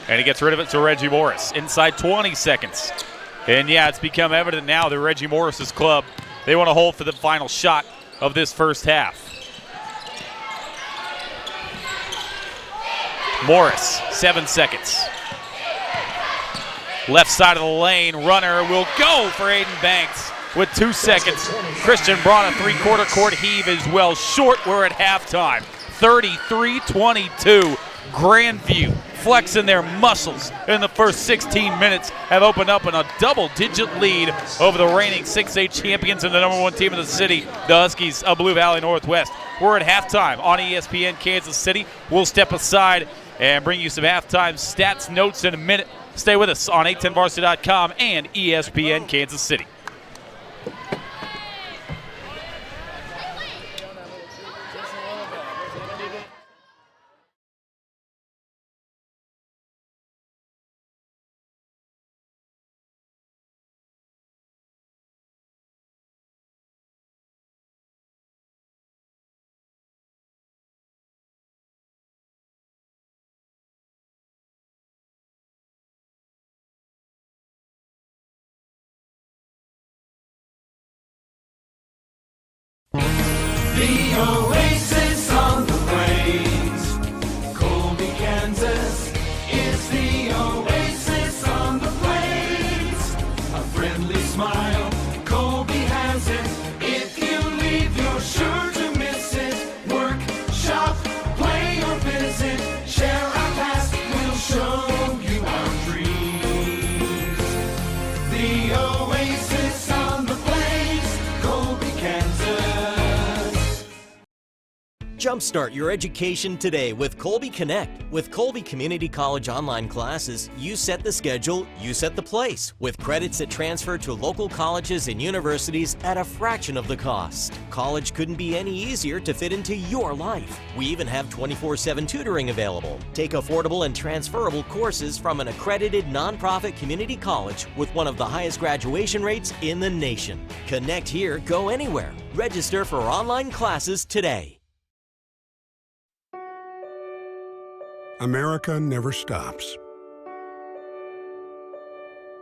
And he gets rid of it to Reggie Morris. Inside 20 seconds. And yeah, it's become evident now that Reggie Morris's club, they want to hold for the final shot of this first half. Morris, 7 seconds. Left side of the lane, runner will go for Aiden Banks with 2 seconds. Christian brought a 3/4 court heave as well. Short, we're at halftime. 33-22. Grandview flexing their muscles in the first 16 minutes have opened up in a double-digit lead over the reigning 6A champions and the number 1 team in the city, the Huskies of Blue Valley Northwest. We're at halftime on ESPN Kansas City. We'll step aside and bring you some halftime stats, notes in a minute. Stay with us on 810varsity.com and ESPN Kansas City. the oasis on the plains. Colby, Kansas is the oasis on the plains. A friendly smile, Colby has it. If you leave, you're sure to miss it. Work, shop, play or visit. Share our past, we'll show you our dreams. The oasis on the plains, Colby, Kansas. Jumpstart your education today with Colby Connect. With Colby Community College online classes, you set the schedule, you set the place, with credits that transfer to local colleges and universities at a fraction of the cost. College couldn't be any easier to fit into your life. We even have 24/7 tutoring available. Take affordable and transferable courses from an accredited nonprofit community college with one of the highest graduation rates in the nation. Connect here, go anywhere. Register for online classes today. America never stops.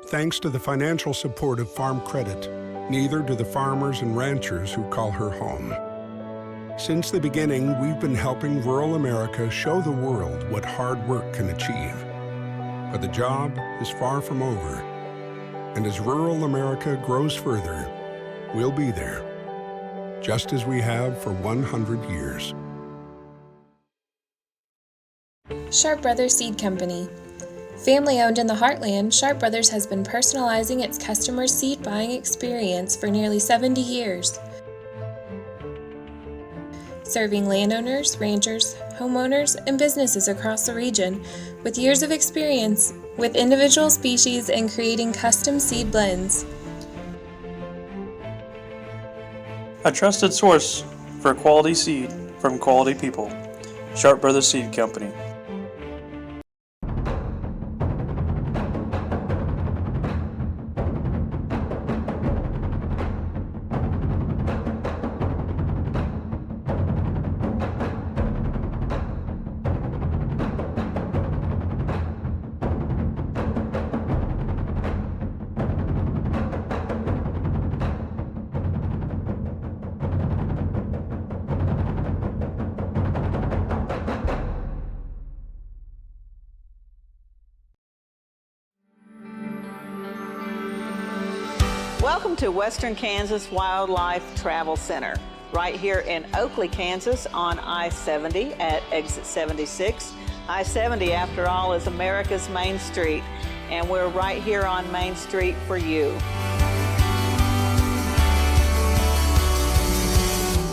Thanks to the financial support of Farm Credit, neither do the farmers and ranchers who call her home. Since the beginning, we've been helping rural America show the world what hard work can achieve. But the job is far from over. And as rural America grows further, we'll be there, just as we have for 100 years. Sharp Brothers Seed Company. Family owned in the heartland, Sharp Brothers has been personalizing its customers' seed buying experience for nearly 70 years. Serving landowners, ranchers, homeowners, and businesses across the region with years of experience with individual species and creating custom seed blends. A trusted source for quality seed from quality people. Sharp Brothers Seed Company. Welcome to Western Kansas Wildlife Travel Center, right here in Oakley, Kansas on I-70 at exit 76. I-70, after all, is America's Main Street, and we're right here on Main Street for you.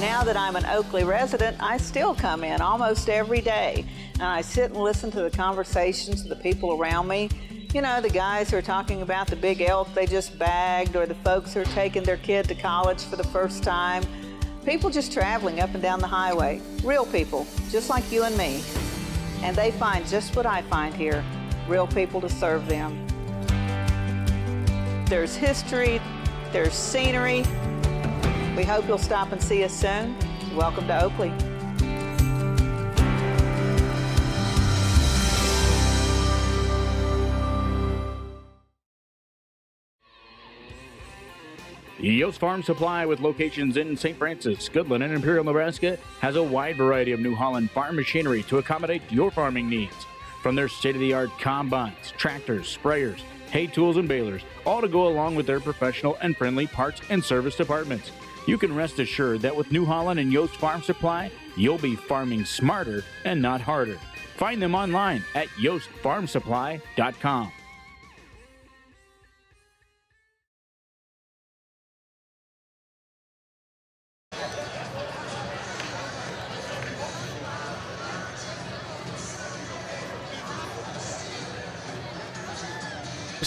Now that I'm an Oakley resident, I still come in almost every day, and I sit and listen to the conversations of the people around me. You know, the guys who are talking about the big elk they just bagged, or the folks who are taking their kid to college for the first time. People just traveling up and down the highway. Real people, just like you and me. And they find just what I find here, real people to serve them. There's history, there's scenery. We hope you'll stop and see us soon. Welcome to Oakley. Yost Farm Supply, with locations in St. Francis, Goodland, and Imperial, Nebraska, has a wide variety of New Holland farm machinery to accommodate your farming needs. From their state-of-the-art combines, tractors, sprayers, hay tools, and balers, all to go along with their professional and friendly parts and service departments. You can rest assured that with New Holland and Yost Farm Supply, you'll be farming smarter and not harder. Find them online at yostfarmsupply.com.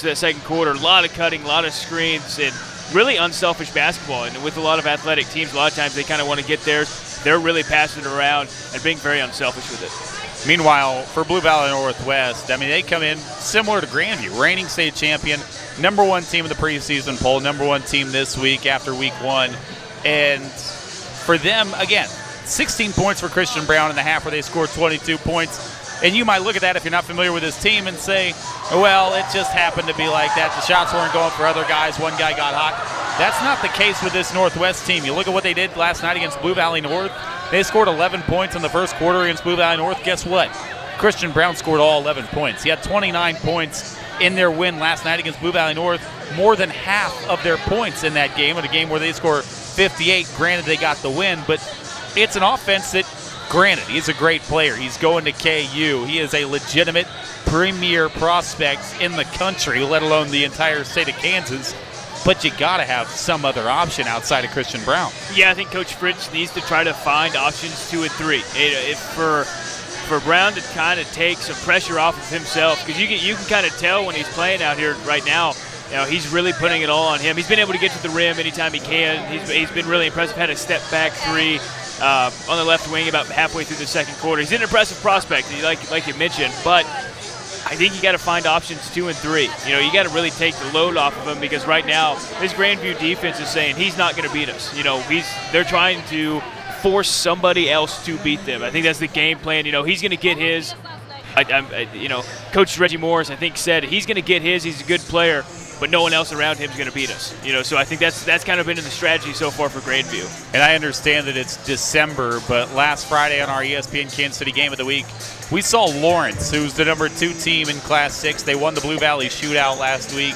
That second quarter, a lot of cutting, a lot of screens, and really unselfish basketball. And with a lot of athletic teams, a lot of times they kind of want to get theirs. They're really passing it around and being very unselfish with it. Meanwhile, for Blue Valley Northwest, I mean, they come in similar to Grandview, reigning state champion, #1 team in the preseason poll, #1 team this week after week 1. And for them, again, 16 points for Christian Brown in the half where they scored 22 points. And you might look at that if you're not familiar with this team and say, well, it just happened to be like that. The shots weren't going for other guys. One guy got hot. That's not the case with this Northwest team. You look at what they did last night against Blue Valley North. They scored 11 points in the first quarter against Blue Valley North. Guess what? Christian Brown scored all 11 points. He had 29 points in their win last night against Blue Valley North. More than half of their points in that game, in a game where they scored 58. Granted, they got the win, but it's an offense that, granted, he's a great player. He's going to KU. He is a legitimate premier prospect in the country, let alone the entire state of Kansas. But you got to have some other option outside of Christian Brown. Yeah, I think Coach Fritz needs to try to find options 2 and 3. If for Brown to kind of take some pressure off of himself, because you can kind of tell when he's playing out here right now. You know, he's really putting it all on him. He's been able to get to the rim anytime he can. He's been really impressive. Had a step back 3 on the left wing about halfway through the second quarter. He's an impressive prospect, like you mentioned, but I think you got to find options 2 and 3. You know, you got to really take the load off of him, because right now this Grandview defense is saying he's not going to beat us. You know, they're trying to force somebody else to beat them. I think that's the game plan. You know, he's going to get his. You know, Coach Reggie Morris, I think, said he's going to get his. He's a good player, but no one else around him is going to beat us. You know, so I think that's kind of been in the strategy so far for Grandview. And I understand that it's December, but last Friday on our ESPN Kansas City Game of the Week, we saw Lawrence, who's the number 2 team in Class 6. They won the Blue Valley Shootout last week.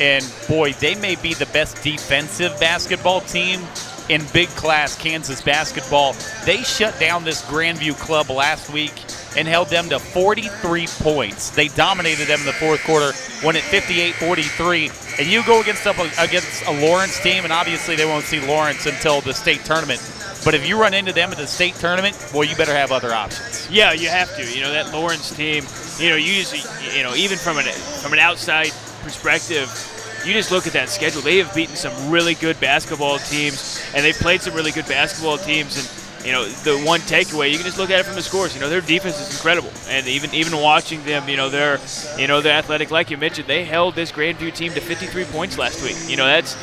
And, boy, they may be the best defensive basketball team in big class Kansas basketball. They shut down this Grandview club last week and held them to 43 points. They dominated them in the fourth quarter, won at 58-43. And you go against a Lawrence team, and obviously they won't see Lawrence until the state tournament. But if you run into them at the state tournament, boy, you better have other options. Yeah, you have to. You know, that Lawrence team, you know, even from an outside perspective, you just look at that schedule. They have beaten some really good basketball teams, and they've played some really good basketball teams. And, you know, the one takeaway, you can just look at it from the scores. You know, their defense is incredible. And even watching them, they're athletic. Like you mentioned, they held this Grandview team to 53 points last week. You know, that's,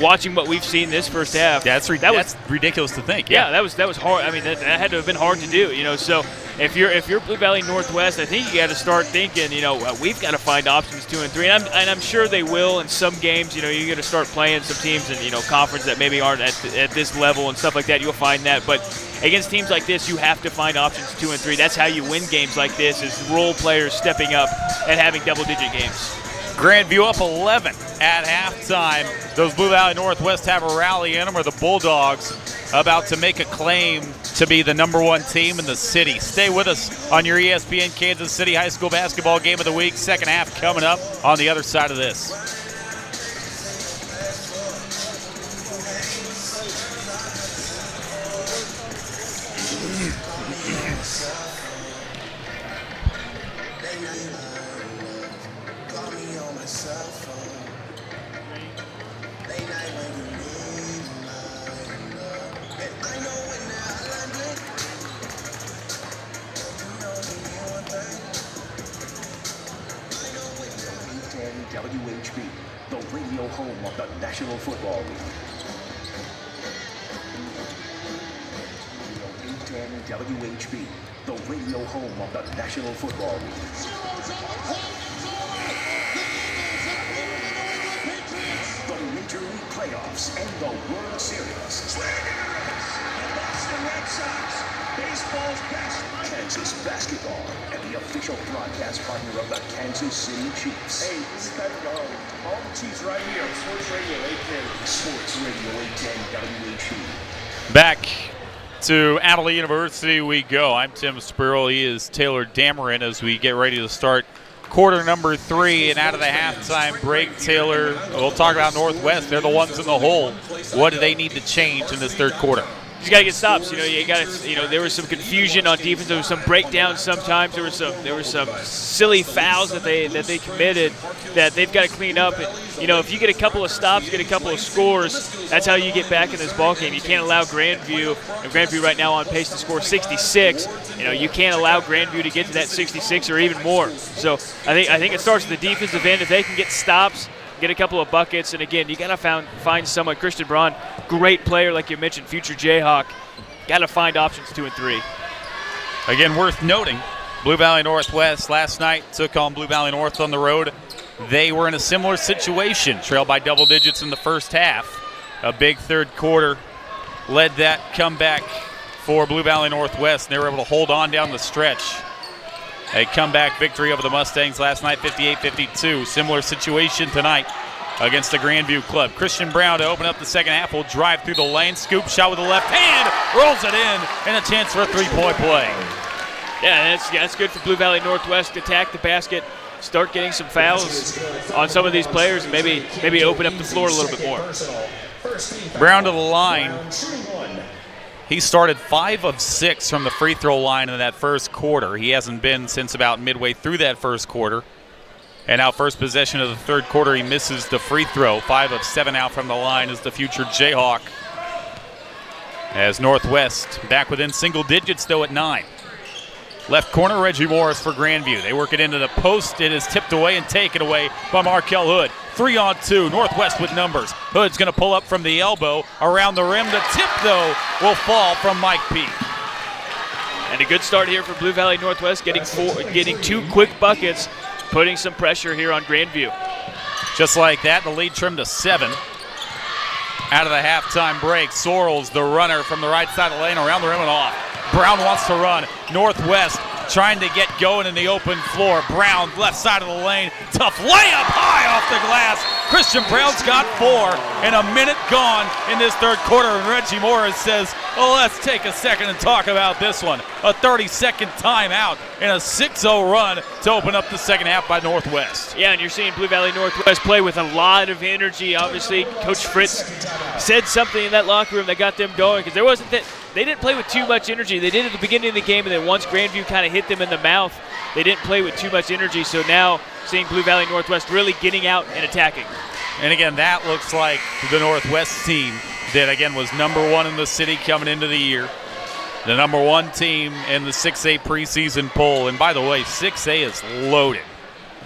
watching what we've seen this first half. That's ridiculous to think. Yeah, that was hard. I mean, that had to have been hard to do. You know, so if you're Blue Valley Northwest, I think you got to start thinking. We've got to find options 2 and 3, and I'm sure they will in some games. You're going to start playing some teams in conference that maybe aren't at this level and stuff like that. You'll find that, but against teams like this, you have to find options 2 and 3. That's how you win games like this: is role players stepping up and having double-digit games. Grandview up 11 at halftime. Those Blue Valley Northwest have a rally in them, or the Bulldogs about to make a claim to be the number 1 team in the city. Stay with us on your ESPN Kansas City High School Basketball Game of the Week. Second half coming up on the other side of this. WHB, the radio home of the National Football League. 810 WHB, the radio home of the National Football League. The Major League Playoffs and the World Series. The Boston Red Sox, baseball's best. Kansas basketball and the official broadcast partner of the Kansas City Chiefs. Hey, this is Kevin Garland. All the Chiefs right here on Sports Radio 810. Sports Radio 810 WHB. Back to Adelaide University we go. I'm Tim Spurl. He is Taylor Dameron as we get ready to start quarter number 3. And out of the halftime break, Taylor, we'll talk about Northwest. They're the ones in the hole. What do they need to change in this third quarter? You got to get stops. You got to. There was some confusion on defense. There was some breakdowns sometimes. There were some silly fouls that they committed that they've got to clean up. And, if you get a couple of stops, get a couple of scores, that's how you get back in this ball game. You can't allow Grandview. And Grandview right now on pace to score 66. You can't allow Grandview to get to that 66 or even more. So I think it starts at the defensive end. If they can get stops, get a couple of buckets, and again, you got to find someone. Christian Braun, great player, like you mentioned, future Jayhawk. Got to find options 2 and 3. Again, worth noting, Blue Valley Northwest last night took on Blue Valley North on the road. they were in a similar situation, trailed by double digits in the first half. A big third quarter led that comeback for Blue Valley Northwest, and they were able to hold on down the stretch. A comeback victory over the Mustangs last night, 58-52. Similar situation tonight against the Grandview club. Christian Brown to open up the second half will drive through the lane, scoop shot with the left hand, rolls it in, and a chance for a three-point play. Yeah, that's good for Blue Valley Northwest to attack the basket, start getting some fouls on some of these players, and maybe open up the floor a little bit more. Brown to the line. He started 5 of 6 from the free throw line in that first quarter. He hasn't been since about midway through that first quarter. And now first possession of the third quarter, he misses the free throw. 5 of 7 out from the line is the future Jayhawk. As Northwest back within single digits, though, at 9. Left corner, Reggie Morris for Grandview. They work it into the post. It is tipped away and taken away by Markel Hood. 3-on-2, Northwest with numbers. Hood's going to pull up from the elbow, around the rim. The tip, though, will fall from Mike Peak. And a good start here for Blue Valley Northwest, getting 2 quick buckets, putting some pressure here on Grandview. Just like that, the lead trimmed to 7. Out of the halftime break, Sorrells, the runner from the right side of the lane, around the rim and off. Brown wants to run. Northwest trying to get going in the open floor. Brown, left side of the lane. Tough layup high off the glass. Christian Brown's got 4, and a minute gone in this third quarter. And Reggie Morris says, oh, let's take a second and talk about this one. A 30-second timeout and a 6-0 run to open up the second half by Northwest. Yeah, and you're seeing Blue Valley Northwest play with a lot of energy. Obviously, Coach Fritz said something in that locker room that got them going, because they didn't play with too much energy. They did at the beginning of the game, and then once Grandview kind of hit them in the mouth, they didn't play with too much energy. So now seeing Blue Valley Northwest really getting out and attacking. And again, that looks like the Northwest team that, again, was number 1 in the city coming into the year. The number 1 team in the 6A preseason poll. And by the way, 6A is loaded.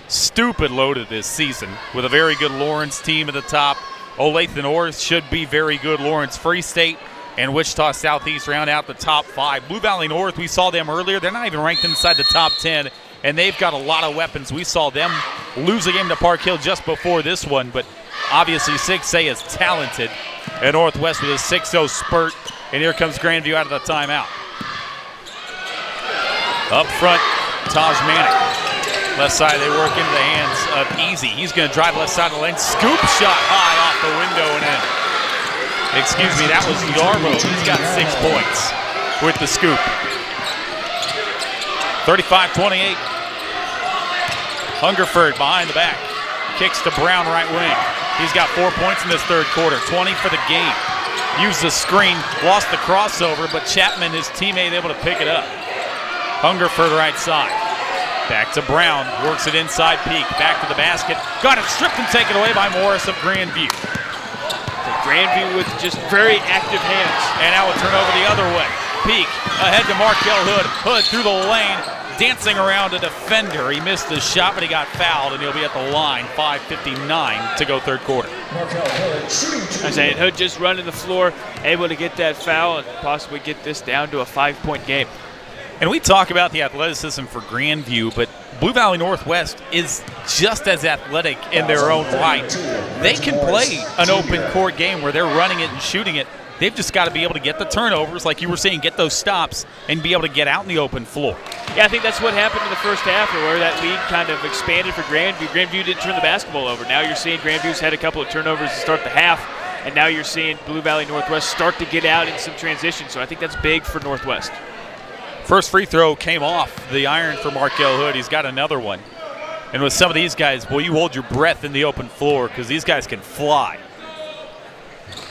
Stupid loaded this season with a very good Lawrence team at the top. Olathe North should be very good. Lawrence Free State and Wichita Southeast round out the top 5. Blue Valley North, we saw them earlier. They're not even ranked inside the top 10, and they've got a lot of weapons. We saw them lose a game to Park Hill just before this one, but obviously 6A is talented. And Northwest with a 6-0 spurt, and here comes Grandview out of the timeout. Up front, Taj Manning. Left side, they work into the hands of Easy. He's going to drive left side of the lane. Scoop shot high off the window and in. Excuse me, that was Yarbo. He's got 6 points with the scoop. 35-28. Hungerford behind the back. Kicks to Brown right wing. He's got 4 points in this third quarter. 20 for the game. Used the screen, lost the crossover, but Chapman, his teammate, able to pick it up. Hungerford right side. Back to Brown. Works it inside Peak. Back to the basket. Got it stripped and taken away by Morris of Grandview. Grandview with just very active hands. And now a turnover the other way. Peak ahead to Markel Hood. Hood through the lane, dancing around a defender. He missed the shot, but he got fouled, and he'll be at the line. 5:59 to go third quarter. I say Hood just running the floor, able to get that foul and possibly get this down to a 5-point game. And we talk about the athleticism for Grandview, but Blue Valley Northwest is just as athletic in their own right. They can play an open court game where they're running it and shooting it. They've just got to be able to get the turnovers, like you were saying, get those stops, and be able to get out in the open floor. Yeah, I think that's what happened in the first half, where that lead kind of expanded for Grandview. Grandview didn't turn the basketball over. Now you're seeing Grandview's had a couple of turnovers to start the half, and now you're seeing Blue Valley Northwest start to get out in some transition. So I think that's big for Northwest. First free throw came off the iron for Markel Hood. He's got another one. And with some of these guys, boy, you hold your breath in the open floor because these guys can fly.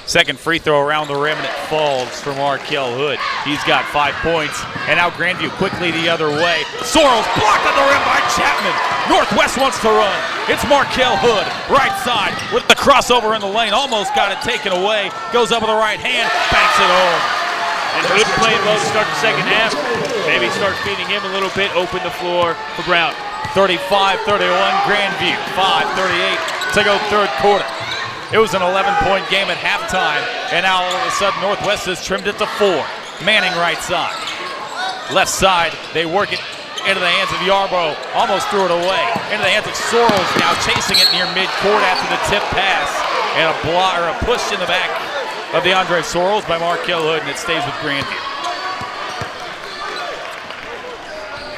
Second free throw around the rim, and it falls for Markel Hood. He's got 5 points. And now Grandview quickly the other way. Sorrells blocked on the rim by Chapman. Northwest wants to run. It's Markel Hood, right side, with the crossover in the lane. Almost got it taken away. Goes up with the right hand, banks it home. And Hood playing well to start the second half. Maybe start feeding him a little bit, open the floor for Brown. 35-31, Grandview, 5:38 to go third quarter. It was an 11-point game at halftime, and now all of a sudden Northwest has trimmed it to 4. Manning right side. Left side, they work it into the hands of Yarbrough. Almost threw it away. Into the hands of Sorrells, now chasing it near midcourt after the tip pass. And a push in the back of DeAndre Sorrells by Markel Hood, and it stays with Grandview.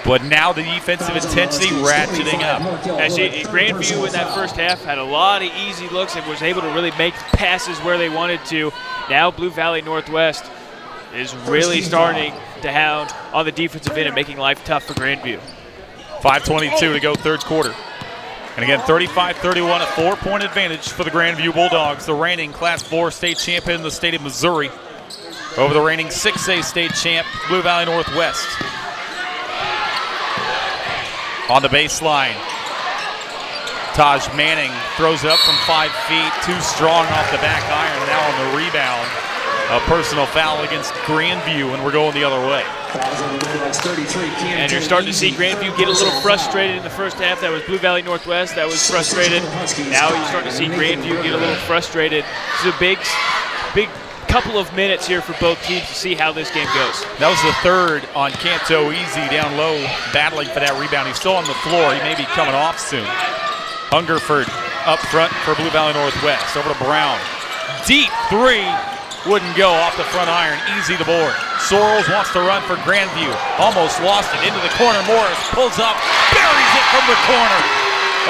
But now the defensive intensity ratcheting up. Actually, Grandview in that first half had a lot of easy looks and was able to really make passes where they wanted to. Now Blue Valley Northwest is really starting to hound on the defensive end and making life tough for Grandview. 5:22 to go, third quarter. And again, 35-31, a 4-point advantage for the Grandview Bulldogs, the reigning Class 4 state champion in the state of Missouri, over the reigning 6A state champ, Blue Valley Northwest. On the baseline, Taj Manning throws it up from 5 feet, too strong off the back iron. Now on the rebound, a personal foul against Grandview, and we're going the other way. And you're starting to see Grandview get a little frustrated in the first half. That was Blue Valley Northwest that was frustrated. Now you're starting to see Grandview get a little frustrated. It's a big couple of minutes here for both teams to see how this game goes. That was the third on Canto Easy down low, battling for that rebound. He's still on the floor. He may be coming off soon. Hungerford up front for Blue Valley Northwest. Over to Brown. Deep three. Wouldn't go off the front iron. Easy the board. Sorrells wants to run for Grandview. Almost lost it into the corner. Morris pulls up, buries it from the corner.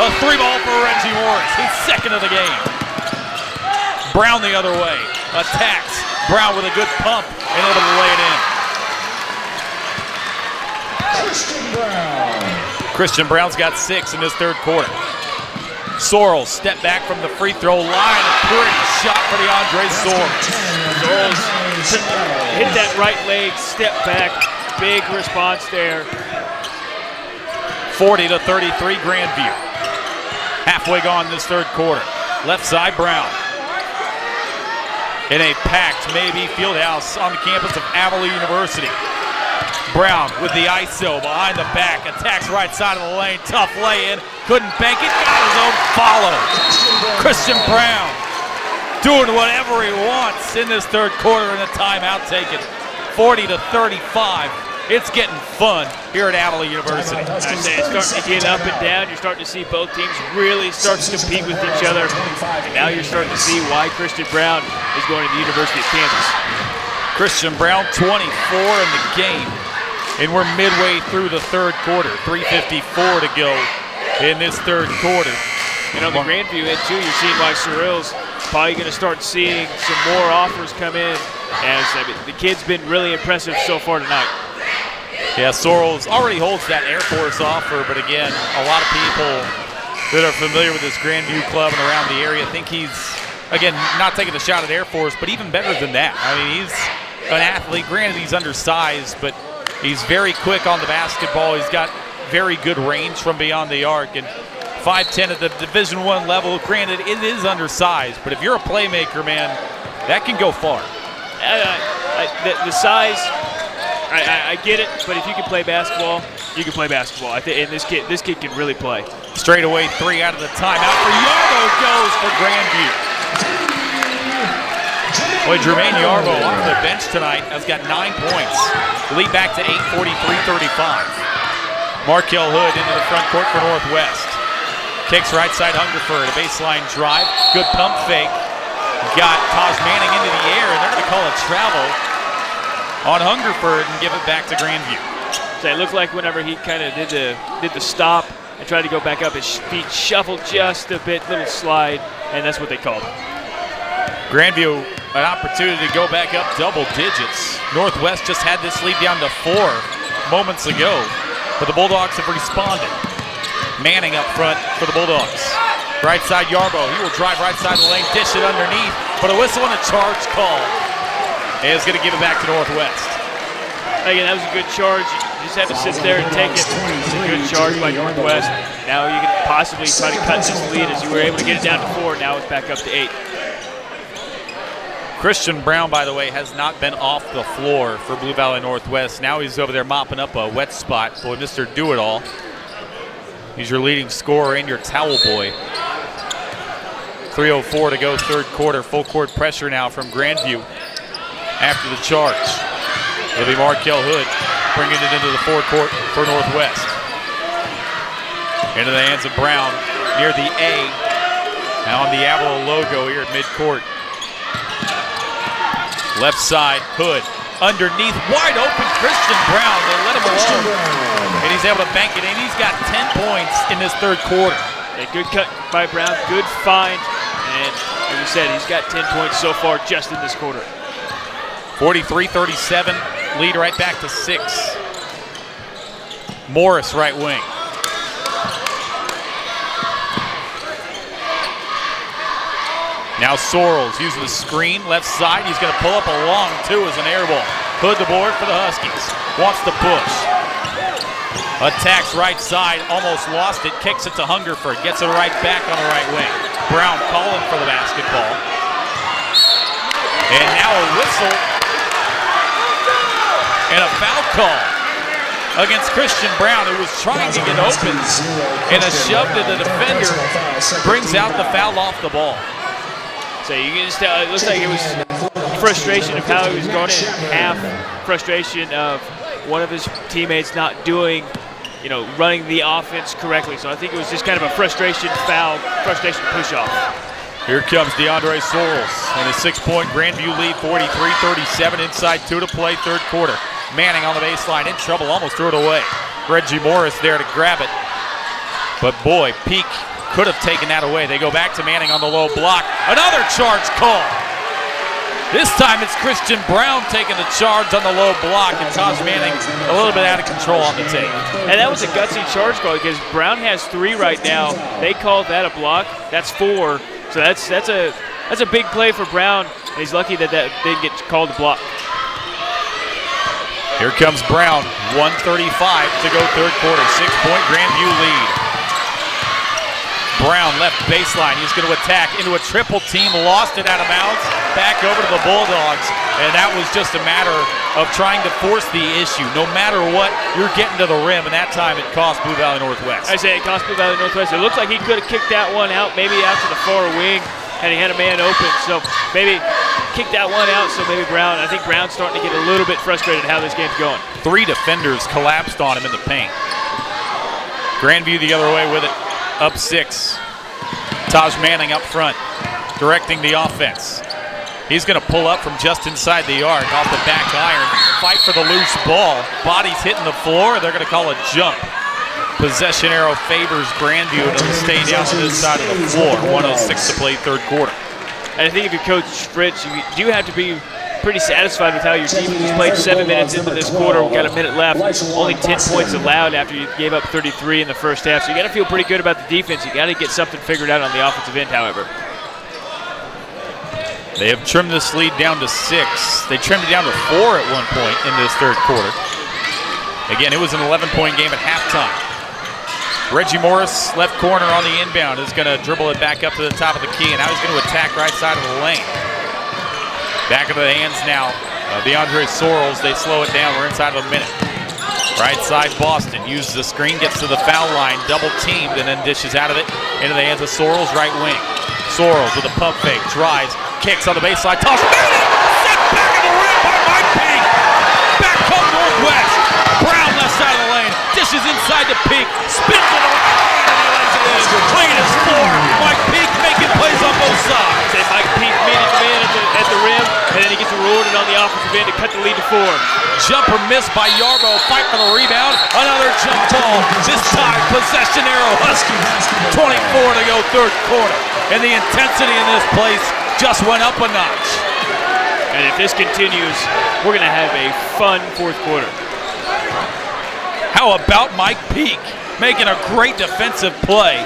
A 3-ball for Reggie Morris. He's second of the game. Brown the other way. Attacks. Brown with a good pump and able to lay it in. Christian Brown's got 6 in this third quarter. Sorrells step back from the free throw line. A pretty shot for DeAndre Sorrells. Sorrells hit that right leg, step back. Big response there. 40-33 Grandview. Halfway gone this third quarter. Left side Brown. In a packed maybe field house on the campus of Avila University. Brown with the ISO behind the back, attacks right side of the lane, tough lay-in, couldn't bank it, got his own follow. Christian Brown doing whatever he wants in this third quarter and a timeout taken. 40-35. It's getting fun here at Avila University. I say it's starting to get up and down. You're starting to see both teams really start to compete with each other. And now you're starting to see why Christian Brown is going to the University of Kansas. Christian Brown, 24 in the game. And we're midway through the third quarter. 3:54 to go in this third quarter. And on the Grandview end, too, you're seeing why Sorrells probably going to start seeing some more offers come in. As the kid's been really impressive so far tonight. Yeah, Sorrells already holds that Air Force offer, but again, a lot of people that are familiar with this Grandview club and around the area think he's, again, not taking a shot at Air Force, but even better than that. I mean, he's an athlete. Granted, he's undersized, but he's very quick on the basketball. He's got very good range from beyond the arc, and 5'10" at the Division I level. Granted, it is undersized, but if you're a playmaker, man, that can go far. The size, I get it, but if you can play basketball, you can play basketball. I think, and this kid can really play. Straight away, 3 out of the timeout for Yarbrough goes for Grandview. Boy, Jermaine Yarbrough off the bench tonight has got 9 points. Lead back to 8:43-35. Markel Hood into the front court for Northwest. Kicks right side Hungerford, a baseline drive, good pump fake. Got Taj Manning into the air, and they're going to call a travel on Hungerford and give it back to Grandview. So it looked like whenever he kind of did the stop and tried to go back up, his feet shuffled just a bit, little slide, and that's what they called. Grandview, an opportunity to go back up double digits. Northwest just had this lead down to 4 moments ago, but the Bulldogs have responded. Manning up front for the Bulldogs. Right side Yarbrough, he will drive right side of the lane, dish it underneath, but a whistle and a charge call. And it's going to give it back to Northwest. Again, that was a good charge. You just have to sit there and take it. It's a good charge by Northwest. Now you can possibly try to cut this lead as you were able to get it down to 4. Now it's back up to 8. Christian Brown, by the way, has not been off the floor for Blue Valley Northwest. Now he's over there mopping up a wet spot. Boy, Mr. Do-It-All. He's your leading scorer and your towel boy. 3:04 to go, third quarter. Full court pressure now from Grandview after the charge. It'll be Markel Hood bringing it into the forecourt for Northwest. Into the hands of Brown near the A. Now on the Avila logo here at midcourt. Left side, Hood. Underneath, wide open, Christian Brown. They let him alone. And he's able to bank it in. He's got 10 points in this third quarter. A good cut by Brown, good find. And like you said, he's got 10 points so far just in this quarter. 43-37, lead right back to 6. Morris, right wing. Now Sorrells using the screen, left side. He's going to pull up a long two as an air ball. Hood the board for the Huskies. Wants to push. Attacks right side, almost lost it. Kicks it to Hungerford. Gets it right back on the right wing. Brown calling for the basketball. And now a whistle. And a foul call against Christian Brown, who was trying to get open. And a shove to the defender brings out the foul off the ball. So you can just tell, it looks like it was frustration of how he was going in, half frustration of one of his teammates not doing, running the offense correctly. So I think it was just kind of a frustration foul, frustration push-off. Here comes DeAndre Sorrells and a 6-point Grandview lead, 43-37, inside 2 to play, third quarter. Manning on the baseline, in trouble, almost threw it away. Reggie Morris there to grab it. But boy, Peak could have taken that away. They go back to Manning on the low block. Another charge call. This time it's Christian Brown taking the charge on the low block, and Taj Manning a little bit out of control on the take. And that was a gutsy charge call because Brown has 3 right now. They called that a block. That's 4. So that's a big play for Brown, and he's lucky that didn't get called a block. Here comes Brown, 1:35 to go third quarter, 6-point Grandview lead. Brown left baseline, he's going to attack into a triple team, lost it out of bounds, back over to the Bulldogs, and that was just a matter of trying to force the issue. No matter what, you're getting to the rim, and that time it cost Blue Valley Northwest. I say it cost Blue Valley Northwest. It looks like he could have kicked that one out, maybe out to the far wing, and he had a man open, so maybe kick that one out, so maybe Brown, I think Brown's starting to get a little bit frustrated how this game's going. 3 defenders collapsed on him in the paint. Grandview the other way with it, up 6. Taj Manning up front, directing the offense. He's going to pull up from just inside the arc, off the back iron, fight for the loose ball. Body's hitting the floor, they're going to call a jump. Possession arrow favors Grandview, and it'll stay down on this side of the floor. 1:06 to play third quarter. And I think if you're Coach Fritz, you do have to be pretty satisfied with how your team just played 7 minutes into this quarter. We've got a minute left. Only 10 points allowed after you gave up 33 in the first half. So you got to feel pretty good about the defense. You got to get something figured out on the offensive end, however. They have trimmed this lead down to 6. They trimmed it down to 4 at one point in this third quarter. Again, it was an 11-point game at halftime. Reggie Morris, left corner on the inbound, is going to dribble it back up to the top of the key, and now he's going to attack right side of the lane. Back into the hands now of DeAndre Sorrells. They slow it down. We're inside of a minute. Right side Boston uses the screen, gets to the foul line, double teamed, and then dishes out of it into the hands of Sorrells, right wing. Sorrells with a pump fake, drives, kicks on the baseline, toss. Set back in the rim by Mike Peak. Back comes Northwest. Brown left side of the lane, dishes inside the Peak, spins it around, and he lays it in. Clean as floor. Mike Peak making plays on both sides. Say Mike Peak meeting the man at the rim, and then he gets rewarded on the offensive end to cut the lead to 4. Jumper missed by Yarbo, fight for the rebound, another jump ball, this time possession arrow Huskies, 24 to go third quarter, and the intensity in this place just went up a notch. And if this continues, we're going to have a fun fourth quarter. How about Mike Peak making a great defensive play?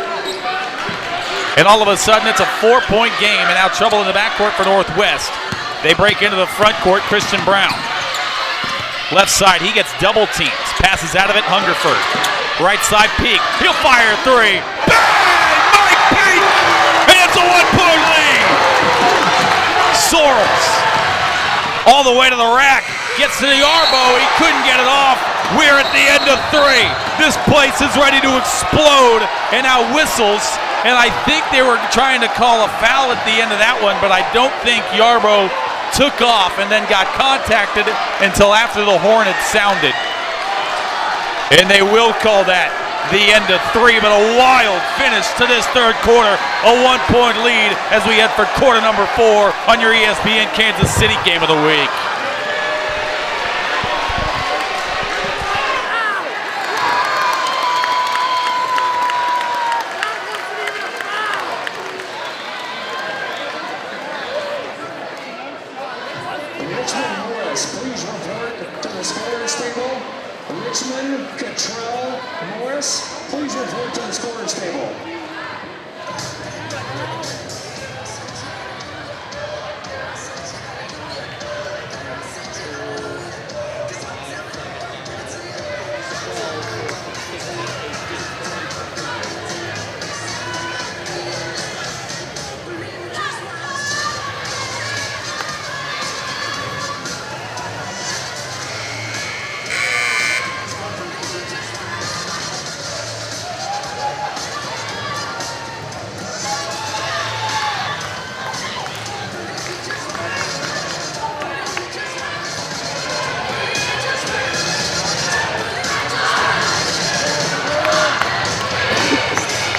And all of a sudden it's a 4-point game, and now trouble in the backcourt for Northwest. They break into the front court, Christian Brown. Left side, he gets double teams. Passes out of it, Hungerford. Right side, Peak. He'll fire a 3. Bang! Mike Peak! And it's a 1-point lead! Sorrells. All the way to the rack. Gets to the Yarbo. He couldn't get it off. We're at the end of 3. This place is ready to explode. And now whistles. And I think they were trying to call a foul at the end of that one, but I don't think Yarbo took off and then got contacted until after the horn had sounded. And they will call that the end of 3, but a wild finish to this third quarter. A 1-point lead as we head for quarter number 4 on your ESPN Kansas City Game of the Week. Richmond Morris, please report to the scorer's table. Richmond Cottrell Morris, please report to the scorer's table.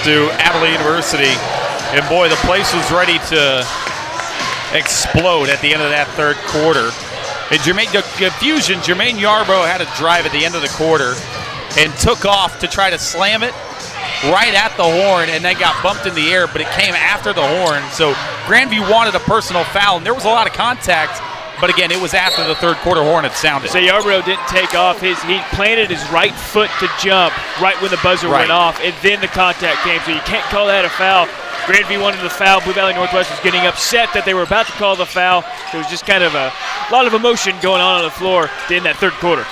To Abilene University, and boy, the place was ready to explode at the end of that third quarter. And Jermaine Yarbrough had a drive at the end of the quarter and took off to try to slam it right at the horn, and then got bumped in the air, but it came after the horn. So Grandview wanted a personal foul, and there was a lot of contact. But again, it was after the third quarter horn had sounded. So Yarbrough didn't take off. He planted his right foot to jump right when the buzzer went off, and then the contact came. So you can't call that a foul. Grandview wanted the foul. Blue Valley Northwest was getting upset that they were about to call the foul. There was just kind of a lot of emotion going on the floor in that third quarter.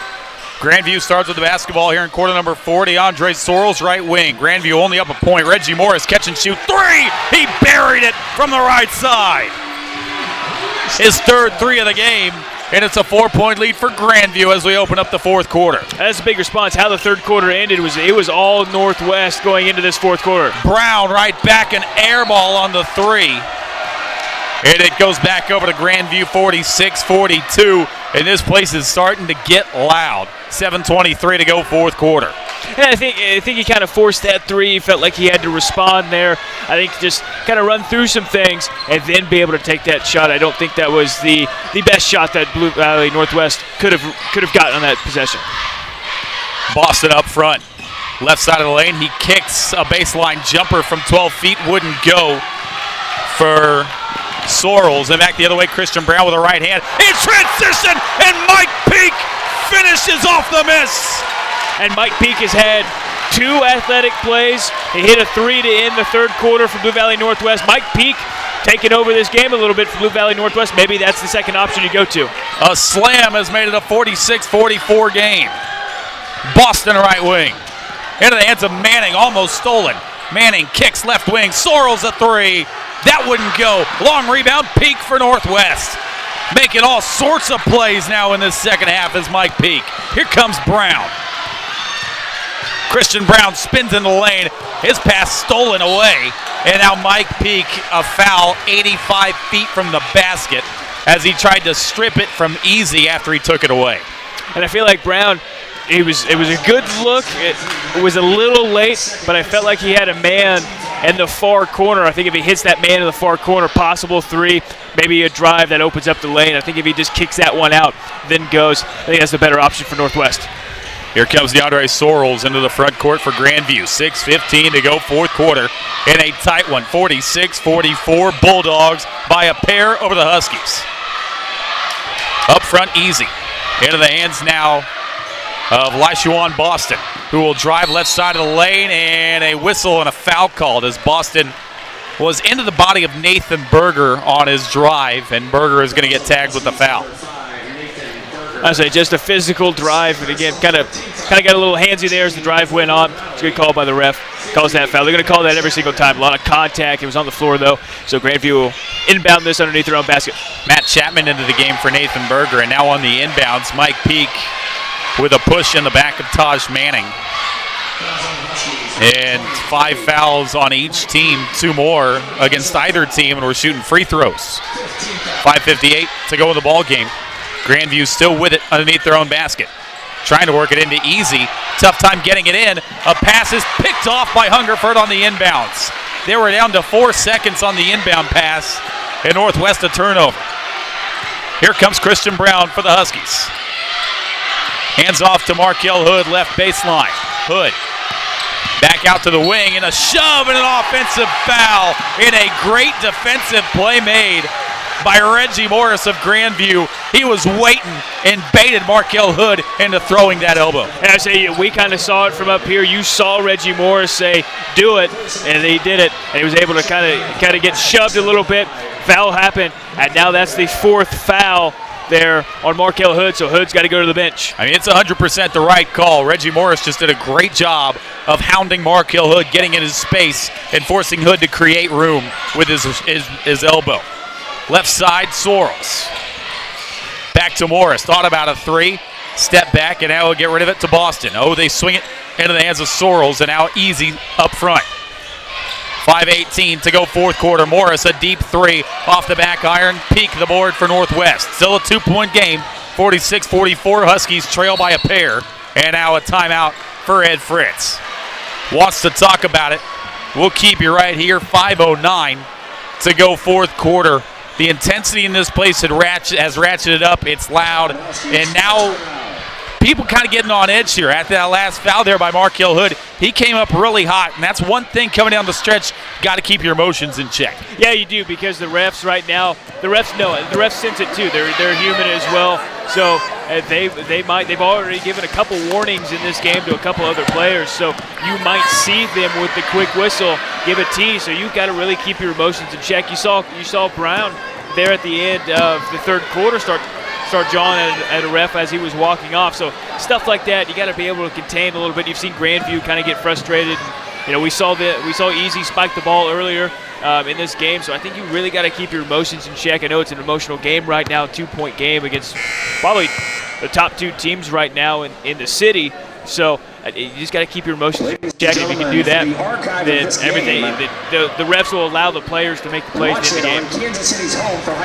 Grandview starts with the basketball here in quarter number 4. DeAndre Sorrells, right wing. Grandview only up a point. Reggie Morris catch and shoot 3. He buried it from the right side. His third 3 of the game, and it's a 4-point lead for Grandview as we open up the fourth quarter. That's a big response. How the third quarter ended it was all Northwest going into this fourth quarter. Brown right back, an air ball on the 3. And it goes back over to Grandview, 46-42. And this place is starting to get loud. 7:23 to go, fourth quarter. And I think he kind of forced that 3. He felt like he had to respond there. I think just kind of run through some things and then be able to take that shot. I don't think that was the best shot that Blue Valley Northwest could have gotten on that possession. Boston up front, left side of the lane. He kicks a baseline jumper from 12 feet, wouldn't go for Sorrells. And back the other way, Christian Brown with a right hand. In transition, and Mike Peak finishes off the miss. And Mike Peak has had 2 athletic plays. He hit a 3 to end the third quarter for Blue Valley Northwest. Mike Peak taking over this game a little bit for Blue Valley Northwest. Maybe that's the second option you go to. A slam has made it a 46-44 game. Boston right wing. Into the hands of Manning, almost stolen. Manning kicks left wing. Sorrells a 3. That wouldn't go. Long rebound, Peak for Northwest. Making all sorts of plays now in this second half is Mike Peak. Here comes Brown. Christian Brown spins in the lane. His pass stolen away. And now Mike Peak, a foul 85 feet from the basket as he tried to strip it from Easy after he took it away. And I feel like Brown, it was a good look. It was a little late, but I felt like he had a man in the far corner. I think if he hits that man in the far corner, possible 3, maybe a drive that opens up the lane. I think if he just kicks that one out, then goes, I think that's the better option for Northwest. Here comes DeAndre Sorrells into the front court for Grandview. 6:15 to go, fourth quarter. In a tight one, 46-44. Bulldogs by a pair over the Huskies. Up front, Easy. Into the hands now of Lishuan Boston, who will drive left side of the lane, and a whistle and a foul called as Boston was into the body of Nathan Berger on his drive, and Berger is going to get tagged with the foul. I say just a physical drive, and again, kind of got a little handsy there as the drive went on. It's a good call by the ref. Calls that foul. They're going to call that every single time. A lot of contact. It was on the floor though, so Grandview will inbound this underneath their own basket. Matt Chapman into the game for Nathan Berger, and now on the inbounds, Mike Peak with a push in the back of Taj Manning. And 5 fouls on each team, 2 more against either team, and we're shooting free throws. 5:58 to go in the ball game. Grandview still with it underneath their own basket. trying to work it into Easy. Tough time getting it in. A pass is picked off by Hungerford on the inbounds. They were down to 4 seconds on the inbound pass, and Northwest a turnover. Here comes Christian Brown for the Huskies. Hands off to Markel Hood, left baseline. Hood back out to the wing, and a shove and an offensive foul in a great defensive play made by Reggie Morris of Grandview. He was waiting and baited Markel Hood into throwing that elbow. And I say, we kind of saw it from up here. You saw Reggie Morris say, do it, and he did it. And he was able to kind of get shoved a little bit. Foul happened, and now that's the 4th foul there on Markel Hood, so Hood's got to go to the bench. I mean, it's 100% the right call. Reggie Morris just did a great job of hounding Markel Hood, getting in his space, and forcing Hood to create room with his elbow. Left side, Sorrells. Back to Morris. Thought about a 3. Step back, and now he'll get rid of it to Boston. Oh, they swing it into the hands of Sorrells, and now Easy up front. 5:18 to go 4th quarter. Morris, a deep 3 off the back iron. Peak the board for Northwest. Still a 2-point game. 46-44. Huskies trail by a pair. And now a timeout for Ed Fritz. Wants to talk about it. We'll keep you right here. 5:09 to go 4th quarter. The intensity in this place has ratcheted up. It's loud. And now people kind of getting on edge here. After that last foul there by Markel Hood, he came up really hot. And that's one thing coming down the stretch. Got to keep your emotions in check. Yeah, you do, because the refs right now, the refs know it. The refs sense it too. They're human as well. So they've already given a couple warnings in this game to a couple other players. So you might see them with the quick whistle give a tee. So you've got to really keep your emotions in check. You saw Brown there at the end of the 3rd quarter start jawing at a ref as he was walking off. So stuff like that, you got to be able to contain a little bit. You've seen Grandview kind of get frustrated. You know, we saw Easy spike the ball earlier in this game. So I think you really got to keep your emotions in check. I know it's an emotional game right now, 2-point game against probably the top 2 teams right now in the city. So you just got to keep your emotions in check. If you can do that, then everything, the refs will allow the players to make the plays in the game.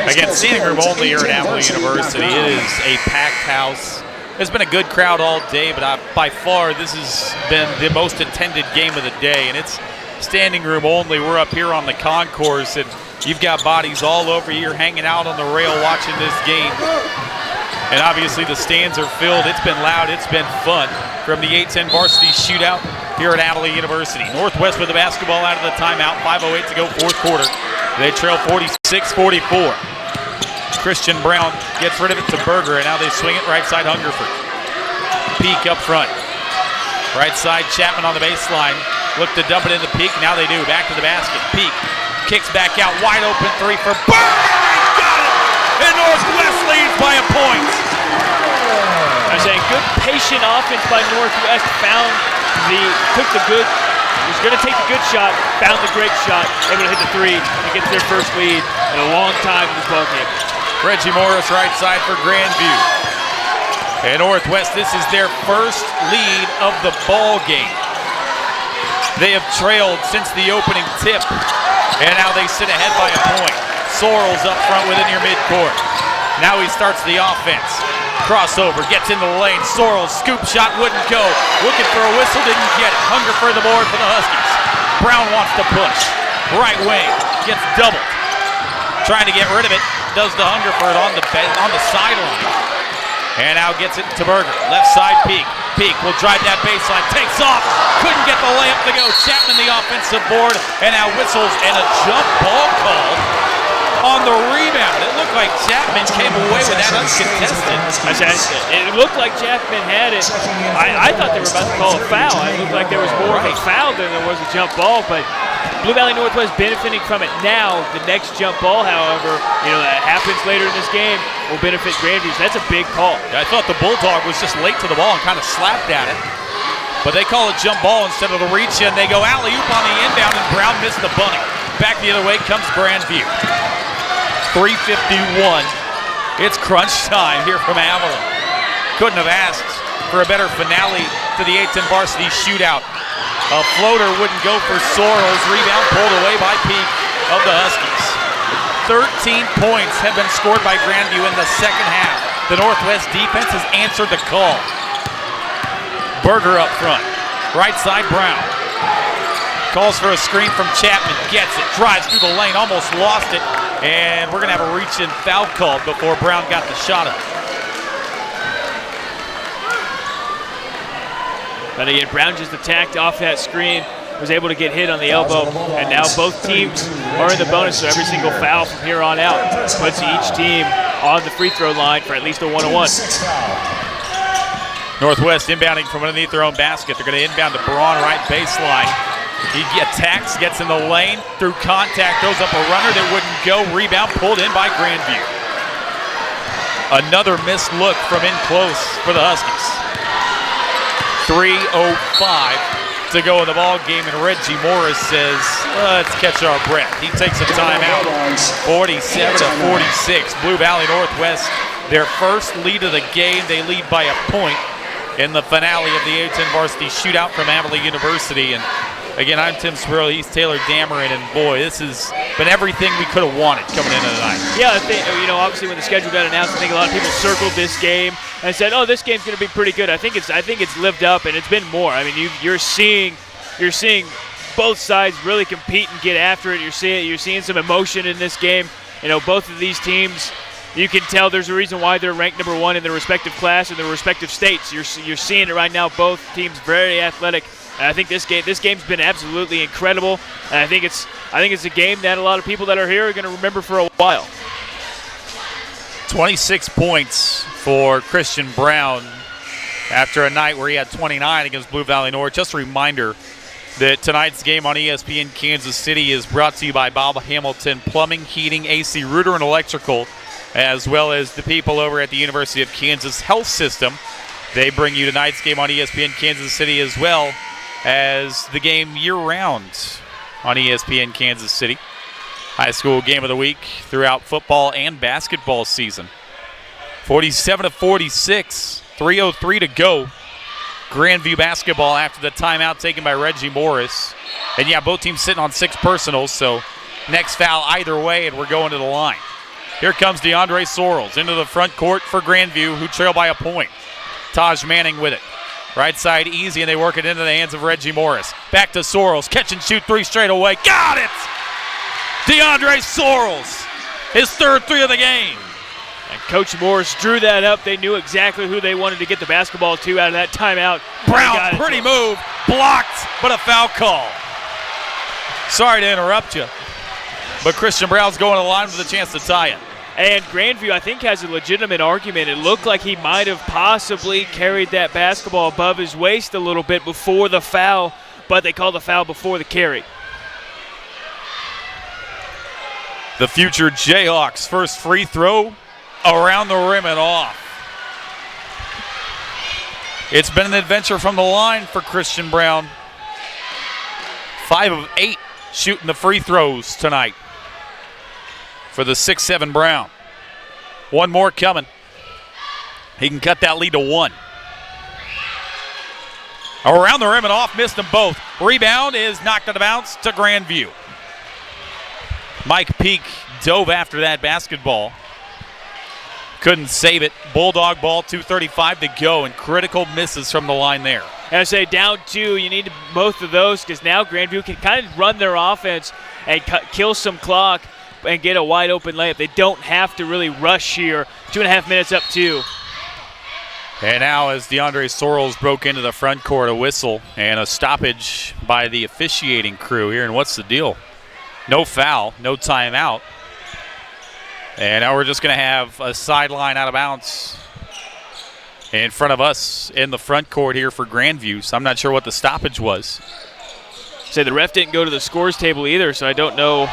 Again, standing room only here at Avila University. It is a packed house. It's been a good crowd all day, but by far this has been the most attended game of the day, and it's standing room only. We're up here on the concourse, and you've got bodies all over here hanging out on the rail watching this game. And obviously the stands are filled. It's been loud. It's been fun. From the 8-10 Varsity Shootout here at Avila University. Northwest with the basketball out of the timeout. 5:08 to go 4th quarter. They trail 46-44. Christian Brown gets rid of it to Berger, and now they swing it right side Hungerford. Peak up front. Right side Chapman on the baseline. Look to dump it into Peak. Now they do. Back to the basket. Peak kicks back out. Wide open 3 for Berger. Got it! And Northwest leads by a point. I was saying good patient offense by Northwest. Was going to take the good shot, found the great shot, able to hit the 3 and get their first lead in a long time in this ballgame. Reggie Morris right side for Grandview. And Northwest, this is their first lead of the ball game. They have trailed since the opening tip, and now they sit ahead by a point. Sorrells up front with it near midcourt. Now he starts the offense. Crossover, gets into the lane. Sorrells, scoop shot, wouldn't go. Looking for a whistle, didn't get it. Hunger for the board for the Huskies. Brown wants to push. Right wing, gets doubled. Trying to get rid of it. Does the Hungerford on the sideline. And now gets it to Berger. Left side Peak. Peak will drive that baseline. Takes off. Couldn't get the layup to go. Chapman the offensive board. And now whistles and a jump ball call on the rebound. It looked like Chapman came away with that uncontested. It looked like Chapman had it. I thought they were about to call a foul. It looked like there was more of a foul than there was a jump ball, but Blue Valley Northwest benefiting from it now. The next jump ball, however, that happens later in this game, will benefit Grandview. That's a big call. I thought the Bulldog was just late to the ball and kind of slapped at it. But they call it jump ball instead of the reach, and they go alley-oop on the inbound, and Brown missed the bunny. Back the other way comes Grandview. 3:51. It's crunch time here from Avila. Couldn't have asked for a better finale to the 8-10 Varsity Shootout. A floater wouldn't go for Sorrells. Rebound pulled away by Peak of the Huskies. 13 points have been scored by Grandview in the second half. The Northwest defense has answered the call. Berger up front. Right side, Brown. Calls for a screen from Chapman. Gets it. Drives through the lane. Almost lost it. And we're going to have a reach-in foul called before Brown got the shot up. But again, Brown just attacked off that screen, was able to get hit on the elbow, and now both teams are in the bonus, so every single foul from here on out puts each team on the free throw line for at least a 1-on-1. Northwest inbounding from underneath their own basket. They're going to inbound to Braun, right baseline. He attacks, gets in the lane, through contact, throws up a runner that wouldn't go. Rebound pulled in by Grandview. Another missed look from in close for the Huskies. 3:05 to go in the ball game, and Reggie Morris says, let's catch our breath. He takes a timeout. 47-46. Blue Valley Northwest, their first lead of the game. They lead by a point in the finale of the A10 Varsity Shootout from Avila University. And again, I'm Tim Spurl, he's Taylor Dameron, and boy, this has been everything we could have wanted coming into tonight. Yeah, I think, obviously when the schedule got announced, I think a lot of people circled this game and said, "Oh, this game's going to be pretty good." I think it's lived up, and it's been more. I mean, you're seeing both sides really compete and get after it. You're seeing some emotion in this game. Both of these teams, you can tell there's a reason why they're ranked number one in their respective class in their respective states. You're seeing it right now. Both teams very athletic. And I think this game's been absolutely incredible. And I think it's a game that a lot of people that are here are going to remember for a while. 26 points for Christian Brown after a night where he had 29 against Blue Valley North. Just a reminder that tonight's game on ESPN Kansas City is brought to you by Bob Hamilton Plumbing, Heating, AC, Rooter, and Electrical, as well as the people over at the University of Kansas Health System. They bring you tonight's game on ESPN Kansas City as well as the game year-round on ESPN Kansas City. High school game of the week throughout football and basketball season. 47-46, 3:03 to go. Grandview basketball after the timeout taken by Reggie Morris. And yeah, both teams sitting on 6 personals, so next foul either way, and we're going to the line. Here comes DeAndre Sorrells into the front court for Grandview, who trail by a point. Taj Manning with it. Right side easy, and they work it into the hands of Reggie Morris. Back to Sorrells. Catch and shoot 3 straight away. Got it! DeAndre Sorrells, his third 3 of the game. And Coach Morris drew that up. They knew exactly who they wanted to get the basketball to out of that timeout. Brown, pretty move. Blocked, but a foul call. Sorry to interrupt you, but Christian Brown's going to the line with a chance to tie it. And Grandview, I think, has a legitimate argument. It looked like he might have possibly carried that basketball above his waist a little bit before the foul, but they called the foul before the carry. The future Jayhawks' first free throw around the rim and off. It's been an adventure from the line for Christian Brown. 5 of 8 shooting the free throws tonight for the 6'7" Brown. One more coming. He can cut that lead to 1. Around the rim and off, missed them both. Rebound is knocked out of bounds to Grandview. Mike Peak dove after that basketball. Couldn't save it. Bulldog ball, 2:35 to go, and critical misses from the line there. And I say down 2, you need both of those because now Grandview can kind of run their offense and kill some clock and get a wide open layup. They don't have to really rush here. 2.5 minutes up 2. And now as DeAndre Sorrells broke into the front court, a whistle and a stoppage by the officiating crew here. And what's the deal? No foul, no timeout. And now we're just going to have a sideline out of bounds in front of us in the front court here for Grandview. So I'm not sure what the stoppage was. Say the ref didn't go to the scores table either, so I don't know.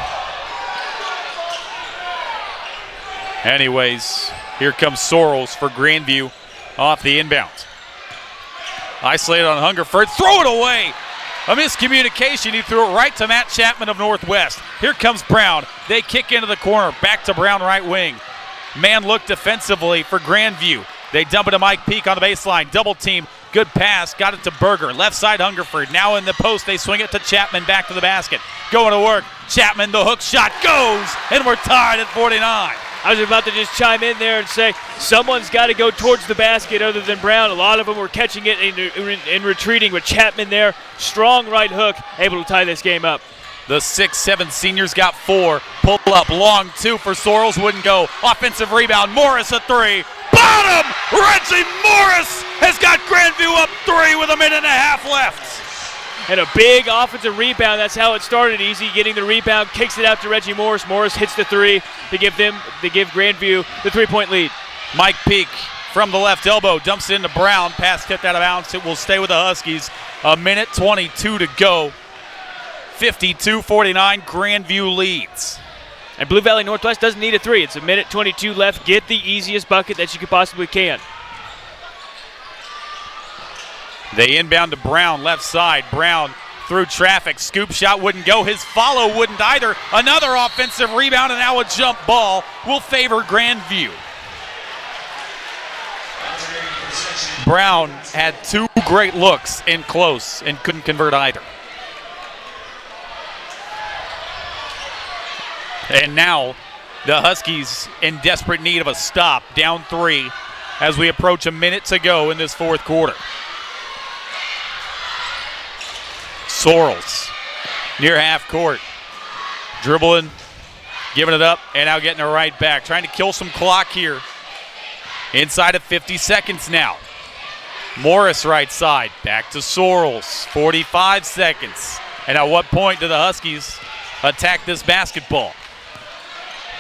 Anyways, here comes Sorrells for Grandview off the inbound. Isolated on Hungerford. Throw it away. A miscommunication. He threw it right to Matt Chapman of Northwest. Here comes Brown. They kick into the corner. Back to Brown, right wing. Man look defensively for Grandview. They dump it to Mike Peak on the baseline. Double team. Good pass. Got it to Berger. Left side Hungerford. Now in the post. They swing it to Chapman back to the basket. Going to work. Chapman, the hook shot goes. And we're tied at 49. I was about to just chime in there and say someone's got to go towards the basket other than Brown. A lot of them were catching it and retreating with Chapman there. Strong right hook, able to tie this game up. The 6'7" seniors got 4. Pull up, long 2 for Sorrells, wouldn't go. Offensive rebound, Morris a 3. Bottom! Reggie Morris has got Grandview up 3 with a minute and a half left. And a big offensive rebound. That's how it started. Easy getting the rebound, kicks it out to Reggie Morris. Morris hits the 3 to give Grandview the 3-point lead. Mike Peak from the left elbow dumps it into Brown. Pass tipped out of bounds. It will stay with the Huskies. A minute 22 to go. 52-49. Grandview leads. And Blue Valley Northwest doesn't need a 3. It's a minute 22 left. Get the easiest bucket that you could possibly can. They inbound to Brown, left side. Brown through traffic. Scoop shot wouldn't go. His follow wouldn't either. Another offensive rebound, and now a jump ball will favor Grandview. Brown had 2 great looks in close and couldn't convert either. And now the Huskies in desperate need of a stop, down 3 as we approach a minute to go in this fourth quarter. Sorrells near half court, dribbling, giving it up, and now getting it right back. Trying to kill some clock here. Inside of 50 seconds now. Morris right side, back to Sorrells, 45 seconds. And at what point do the Huskies attack this basketball?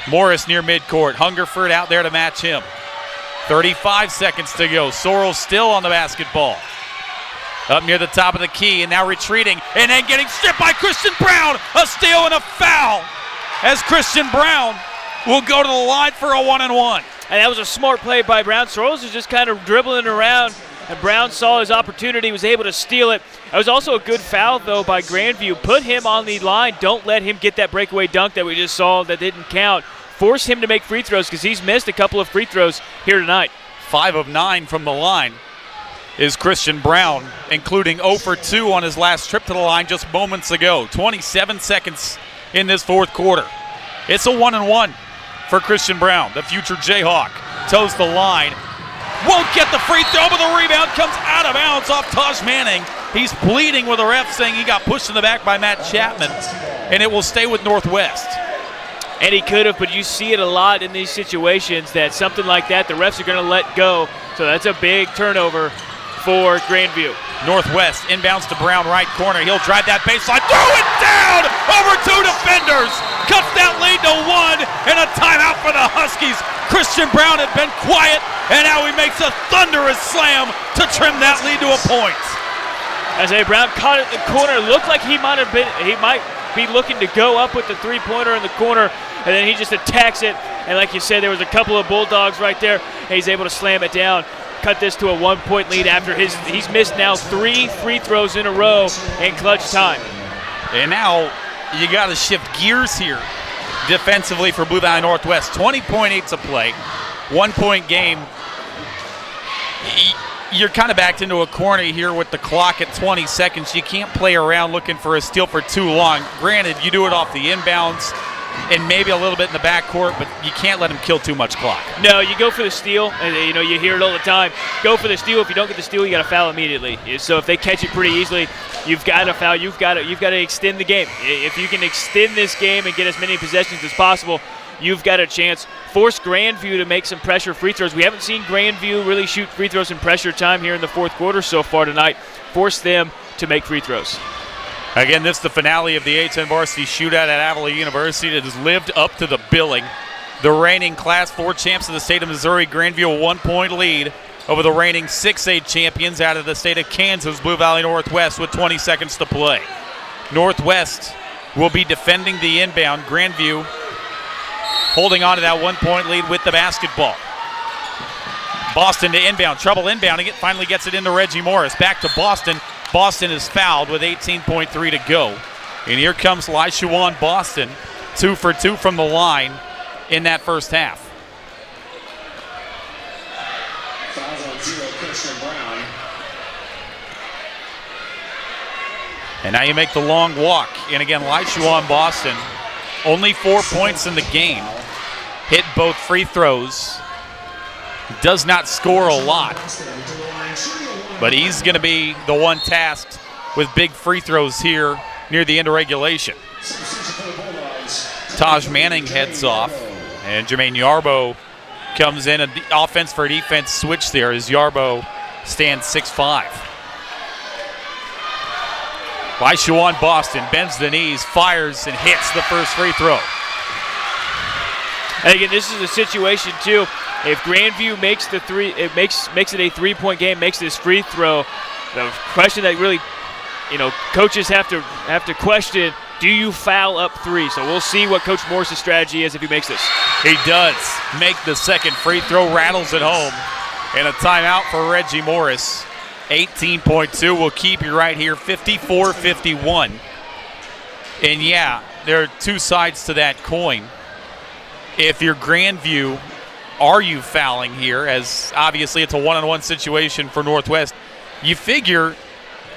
Morris near midcourt, Hungerford out there to match him. 35 seconds to go. Sorrells still on the basketball. Up near the top of the key and now retreating and then getting stripped by Christian Brown. A steal and a foul as Christian Brown will go to the line for a 1-and-1. And that was a smart play by Brown. Sorrells was just kind of dribbling around, and Brown saw his opportunity, was able to steal it. It was also a good foul, though, by Grandview. Put him on the line. Don't let him get that breakaway dunk that we just saw that didn't count. Force him to make free throws because he's missed a couple of free throws here tonight. 5 of 9 from the line is Christian Brown, including 0 for 2 on his last trip to the line just moments ago. 27 seconds in this fourth quarter. It's a 1-and-1 for Christian Brown. The future Jayhawk toes the line. Won't get the free throw, but the rebound comes out of bounds off Taj Manning. He's pleading with the ref, saying he got pushed in the back by Matt Chapman, and it will stay with Northwest. And he could have, but you see it a lot in these situations that something like that, the refs are going to let go. So that's a big turnover for Grandview. Northwest inbounds to Brown, right corner. He'll drive that baseline, throw it down over 2 defenders. Cuts that lead to 1, and a timeout for the Huskies. Christian Brown had been quiet, and now he makes a thunderous slam to trim that lead to a point. As Brown caught it in the corner, looked like he might be looking to go up with the 3-pointer in the corner, and then he just attacks it. And like you said, there was a couple of Bulldogs right there, and he's able to slam it down. Cut this to a 1-point lead after he's missed now 3 free throws in a row in clutch time. And now you got to shift gears here defensively for Blue Valley Northwest. 20.8 to play, 1-point game. You're kind of backed into a corner here with the clock at 20 seconds. You can't play around looking for a steal for too long. Granted, you do it off the inbounds and maybe a little bit in the backcourt, but you can't let him kill too much clock. No, you go for the steal. And, you hear it all the time. Go for the steal. If you don't get the steal, you got to foul immediately. So if they catch it pretty easily, you've got to foul. You've got to extend the game. If you can extend this game and get as many possessions as possible, you've got a chance. Force Grandview to make some pressure free throws. We haven't seen Grandview really shoot free throws in pressure time here in the fourth quarter so far tonight. Force them to make free throws. Again, this is the finale of the A-10 Varsity Shootout at Avila University that has lived up to the billing. The reigning Class 4 champs of the state of Missouri, Grandview, a 1-point lead over the reigning 6A champions out of the state of Kansas, Blue Valley Northwest, with 20 seconds to play. Northwest will be defending the inbound. Grandview holding on to that 1-point lead with the basketball. Boston to inbound, trouble inbounding it, finally gets it into Reggie Morris. Back to Boston. Boston is fouled with 18.3 to go. And here comes Lishuan Boston, 2 for 2 from the line in that first half. Fouls on 0, Christian Brown. And now you make the long walk. And again, Lishuan Boston, only 4 points in the game. hit both free throws. Does not score a lot, but he's going to be the one tasked with big free throws here near the end of regulation. Taj Manning heads off, and Jermaine Yarbo comes in. An offense for defense switch there as Yarbo stands 6'5". By Shawan Boston, bends the knees, fires, and hits the first free throw. And again, this is a situation too. If Grandview makes the three, it makes it a 3-point game, makes this free throw. The question that really, coaches have to question: do you foul up 3? So we'll see what Coach Morris' strategy is if he makes this. He does make the second free throw, rattles it home, and a timeout for Reggie Morris. 18.2 will keep you right here, 54-51. And yeah, there are two sides to that coin. If you're Grandview, are you fouling here? As obviously it's a one-on-one situation for Northwest. You figure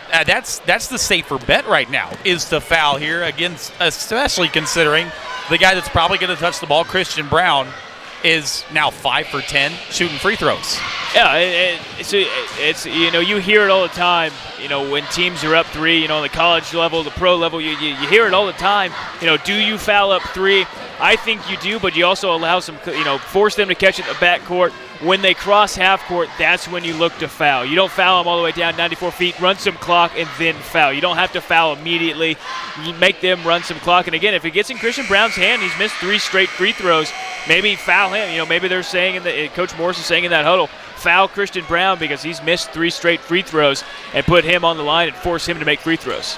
that's the safer bet right now, is to foul here, against, especially considering the guy that's probably going to touch the ball, Christian Brown, is now 5 for 10 shooting free throws. Yeah, it's you hear it all the time. When teams are up 3, on the college level, the pro level, you hear it all the time. Do you foul up 3? I think you do, but you also allow some, force them to catch it in the backcourt. When they cross half court, that's when you look to foul. You don't foul them all the way down 94 feet, run some clock, and then foul. You don't have to foul immediately. You make them run some clock. And again, if it gets in Christian Brown's hand, he's missed 3 straight free throws, maybe foul him. Maybe they're saying, Coach Morris is saying in that huddle, foul Christian Brown because he's missed 3 straight free throws, and put him on the line and force him to make free throws.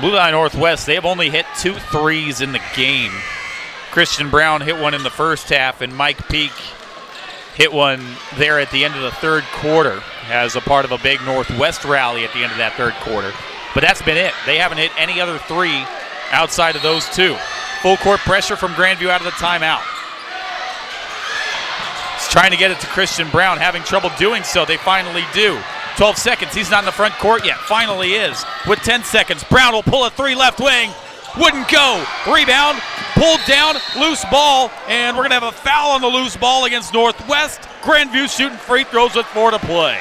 Blue Line Northwest, they have only hit 2 threes in the game. Christian Brown hit one in the first half, and Mike Peak hit one there at the end of the third quarter as a part of a big Northwest rally at the end of that third quarter. But that's been it. They haven't hit any other 3 outside of those 2. Full court pressure from Grandview out of the timeout. He's trying to get it to Christian Brown, having trouble doing so. They finally do. 12 seconds. He's not in the front court yet. Finally is. With 10 seconds, Brown will pull a 3 left wing. Wouldn't go. Rebound, pulled down, loose ball, and we're going to have a foul on the loose ball against Northwest. Grandview shooting free throws with 4 to play.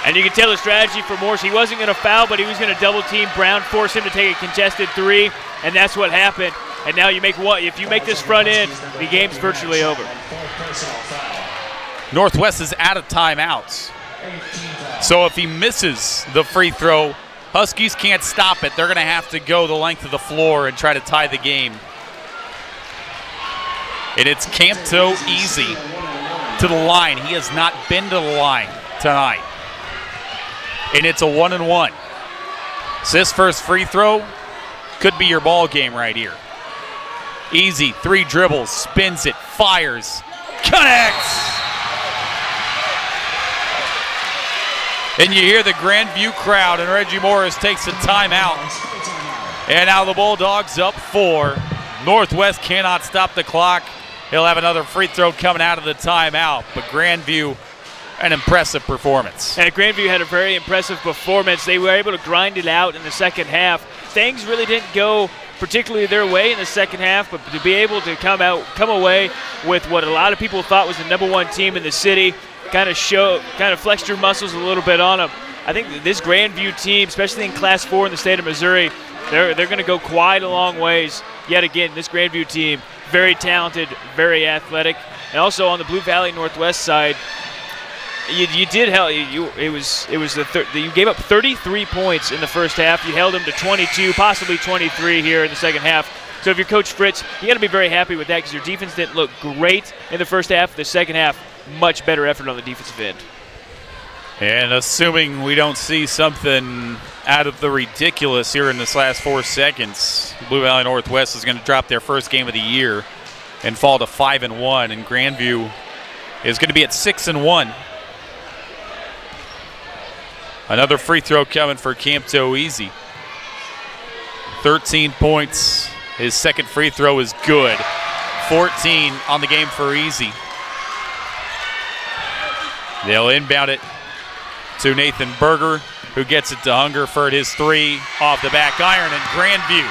And you can tell the strategy for Morris. He wasn't going to foul, but he was going to double team Brown, force him to take a contested 3, and that's what happened. And now you make what? If you make this front end, the game's virtually over. Northwest is out of timeouts. So if he misses the free throw, Huskies can't stop it. They're going to have to go the length of the floor and try to tie the game. And it's Campto Easy to the line. He has not been to the line tonight. And it's a 1-and-1. So this first free throw could be your ball game right here. Easy, 3 dribbles, spins it, fires, connects! And you hear the Grandview crowd, and Reggie Morris takes a timeout. And now the Bulldogs up 4. Northwest cannot stop the clock. He'll have another free throw coming out of the timeout. But Grandview, an impressive performance. And Grandview had a very impressive performance. They were able to grind it out in the second half. Things really didn't go particularly their way in the second half, but to be able to come away with what a lot of people thought was the #1 team in the city, kind of flexed your muscles a little bit on them. I think this Grandview team, especially in Class 4 in the state of Missouri, they're going to go quite a long ways. Yet again, this Grandview team, very talented, very athletic, and also on the Blue Valley Northwest side, you did help. You gave up 33 points in the first half. You held them to 22, possibly 23 here in the second half. So if you're Coach Fritz, you got to be very happy with that because your defense didn't look great in the first half. The second half, much better effort on the defensive end. And assuming we don't see something out of the ridiculous here in this last 4 seconds, Blue Valley Northwest is going to drop their first game of the year and fall to 5-1, and Grandview is going to be at 6-1. Another free throw coming for Campto Easy. 13 points. His second free throw is good. 14 on the game for Easy. They'll inbound it to Nathan Berger, who gets it to Hungerford. His 3 off the back iron, and Grandview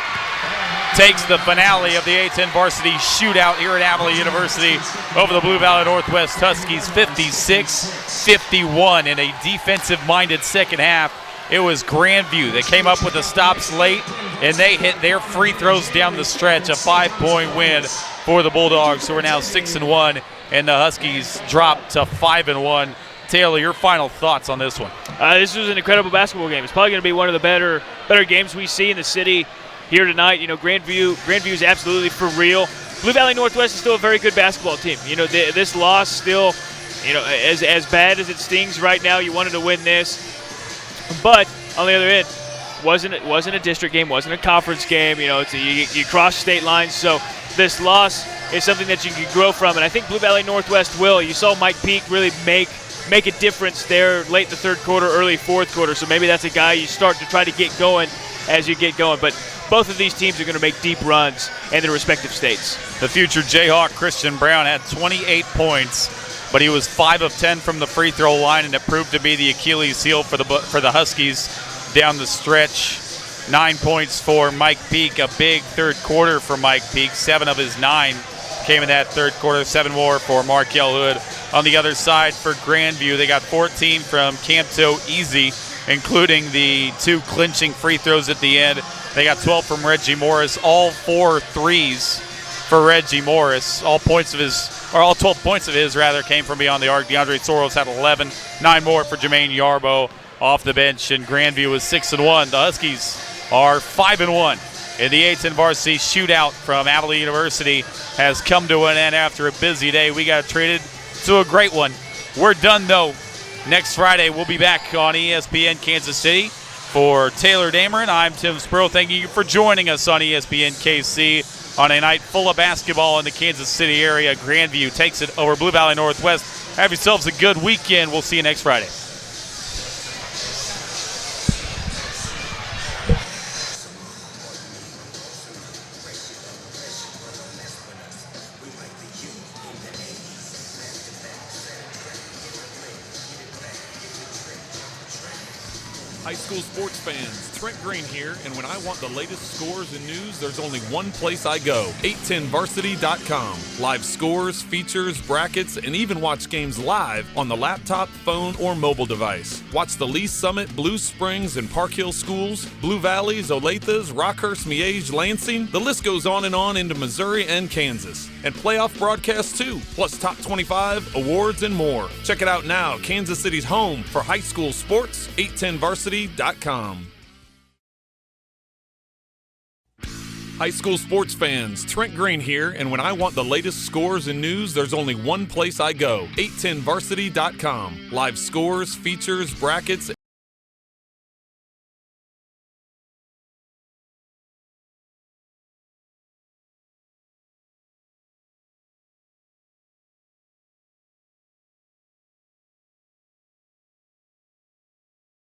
takes the finale of the A-10 Varsity Shootout here at Avila University over the Blue Valley Northwest Huskies 56-51 in a defensive-minded second half. It was Grandview that came up with the stops late, and they hit their free throws down the stretch. A 5-point win for the Bulldogs, who are now 6-1, and the Huskies dropped to 5-1. Taylor, your final thoughts on this one? This was an incredible basketball game. It's probably going to be one of the better games we see in the city here tonight. You know, Grandview is absolutely for real. Blue Valley Northwest is still a very good basketball team. You know, this loss still, you know, as bad as it stings right now, you wanted to win this. But on the other end, wasn't a district game, wasn't a conference game. You know, you cross state lines, so this loss is something that you can grow from, and I think Blue Valley Northwest will. You saw Mike Peak really make a difference there late in the third quarter, early fourth quarter, so maybe that's a guy you start to try to get going as you get going. But both of these teams are going to make deep runs in their respective states. The future Jayhawk Christian Brown had 28 points, but he was 5 of 10 from the free throw line, and it proved to be the Achilles heel for the Huskies down the stretch. 9 points for Mike Peak, a big third quarter for Mike Peak. 7 of his 9 came in that third quarter, 7 more for Markel Hood. On the other side for Grandview, they got 14 from Campto Easy, including the 2 clinching free throws at the end. They got 12 from Reggie Morris, all 4 threes for Reggie Morris. All 12 points of his came from beyond the arc. DeAndre Soros had 11, 9 more for Jermaine Yarbo off the bench, and Grandview was 6-1. The Huskies are 5-1. And the A-10 Varsity Shootout from Avila University has come to an end after a busy day. We got treated to a great one. We're done, though. Next Friday, we'll be back on ESPN Kansas City. For Taylor Dameron, I'm Tim Spurl. Thank you for joining us on ESPN KC on a night full of basketball in the Kansas City area. Grandview takes it over Blue Valley Northwest. Have yourselves a good weekend. We'll see you next Friday. High school sports fans, Trent Green here, and when I want the latest scores and news, there's only one place I go, 810varsity.com. Live scores, features, brackets, and even watch games live on the laptop, phone, or mobile device. Watch the Lee Summit, Blue Springs, and Park Hill schools, Blue Valleys, Olathes, Rockhurst, Miege, Lansing. The list goes on and on into Missouri and Kansas. And playoff broadcasts too, plus top 25, awards, and more. Check it out now, Kansas City's home for high school sports, 810varsity.com. High school sports fans, Trent Green here, and when I want the latest scores and news, there's only one place I go, 810varsity.com. Live scores, features, brackets,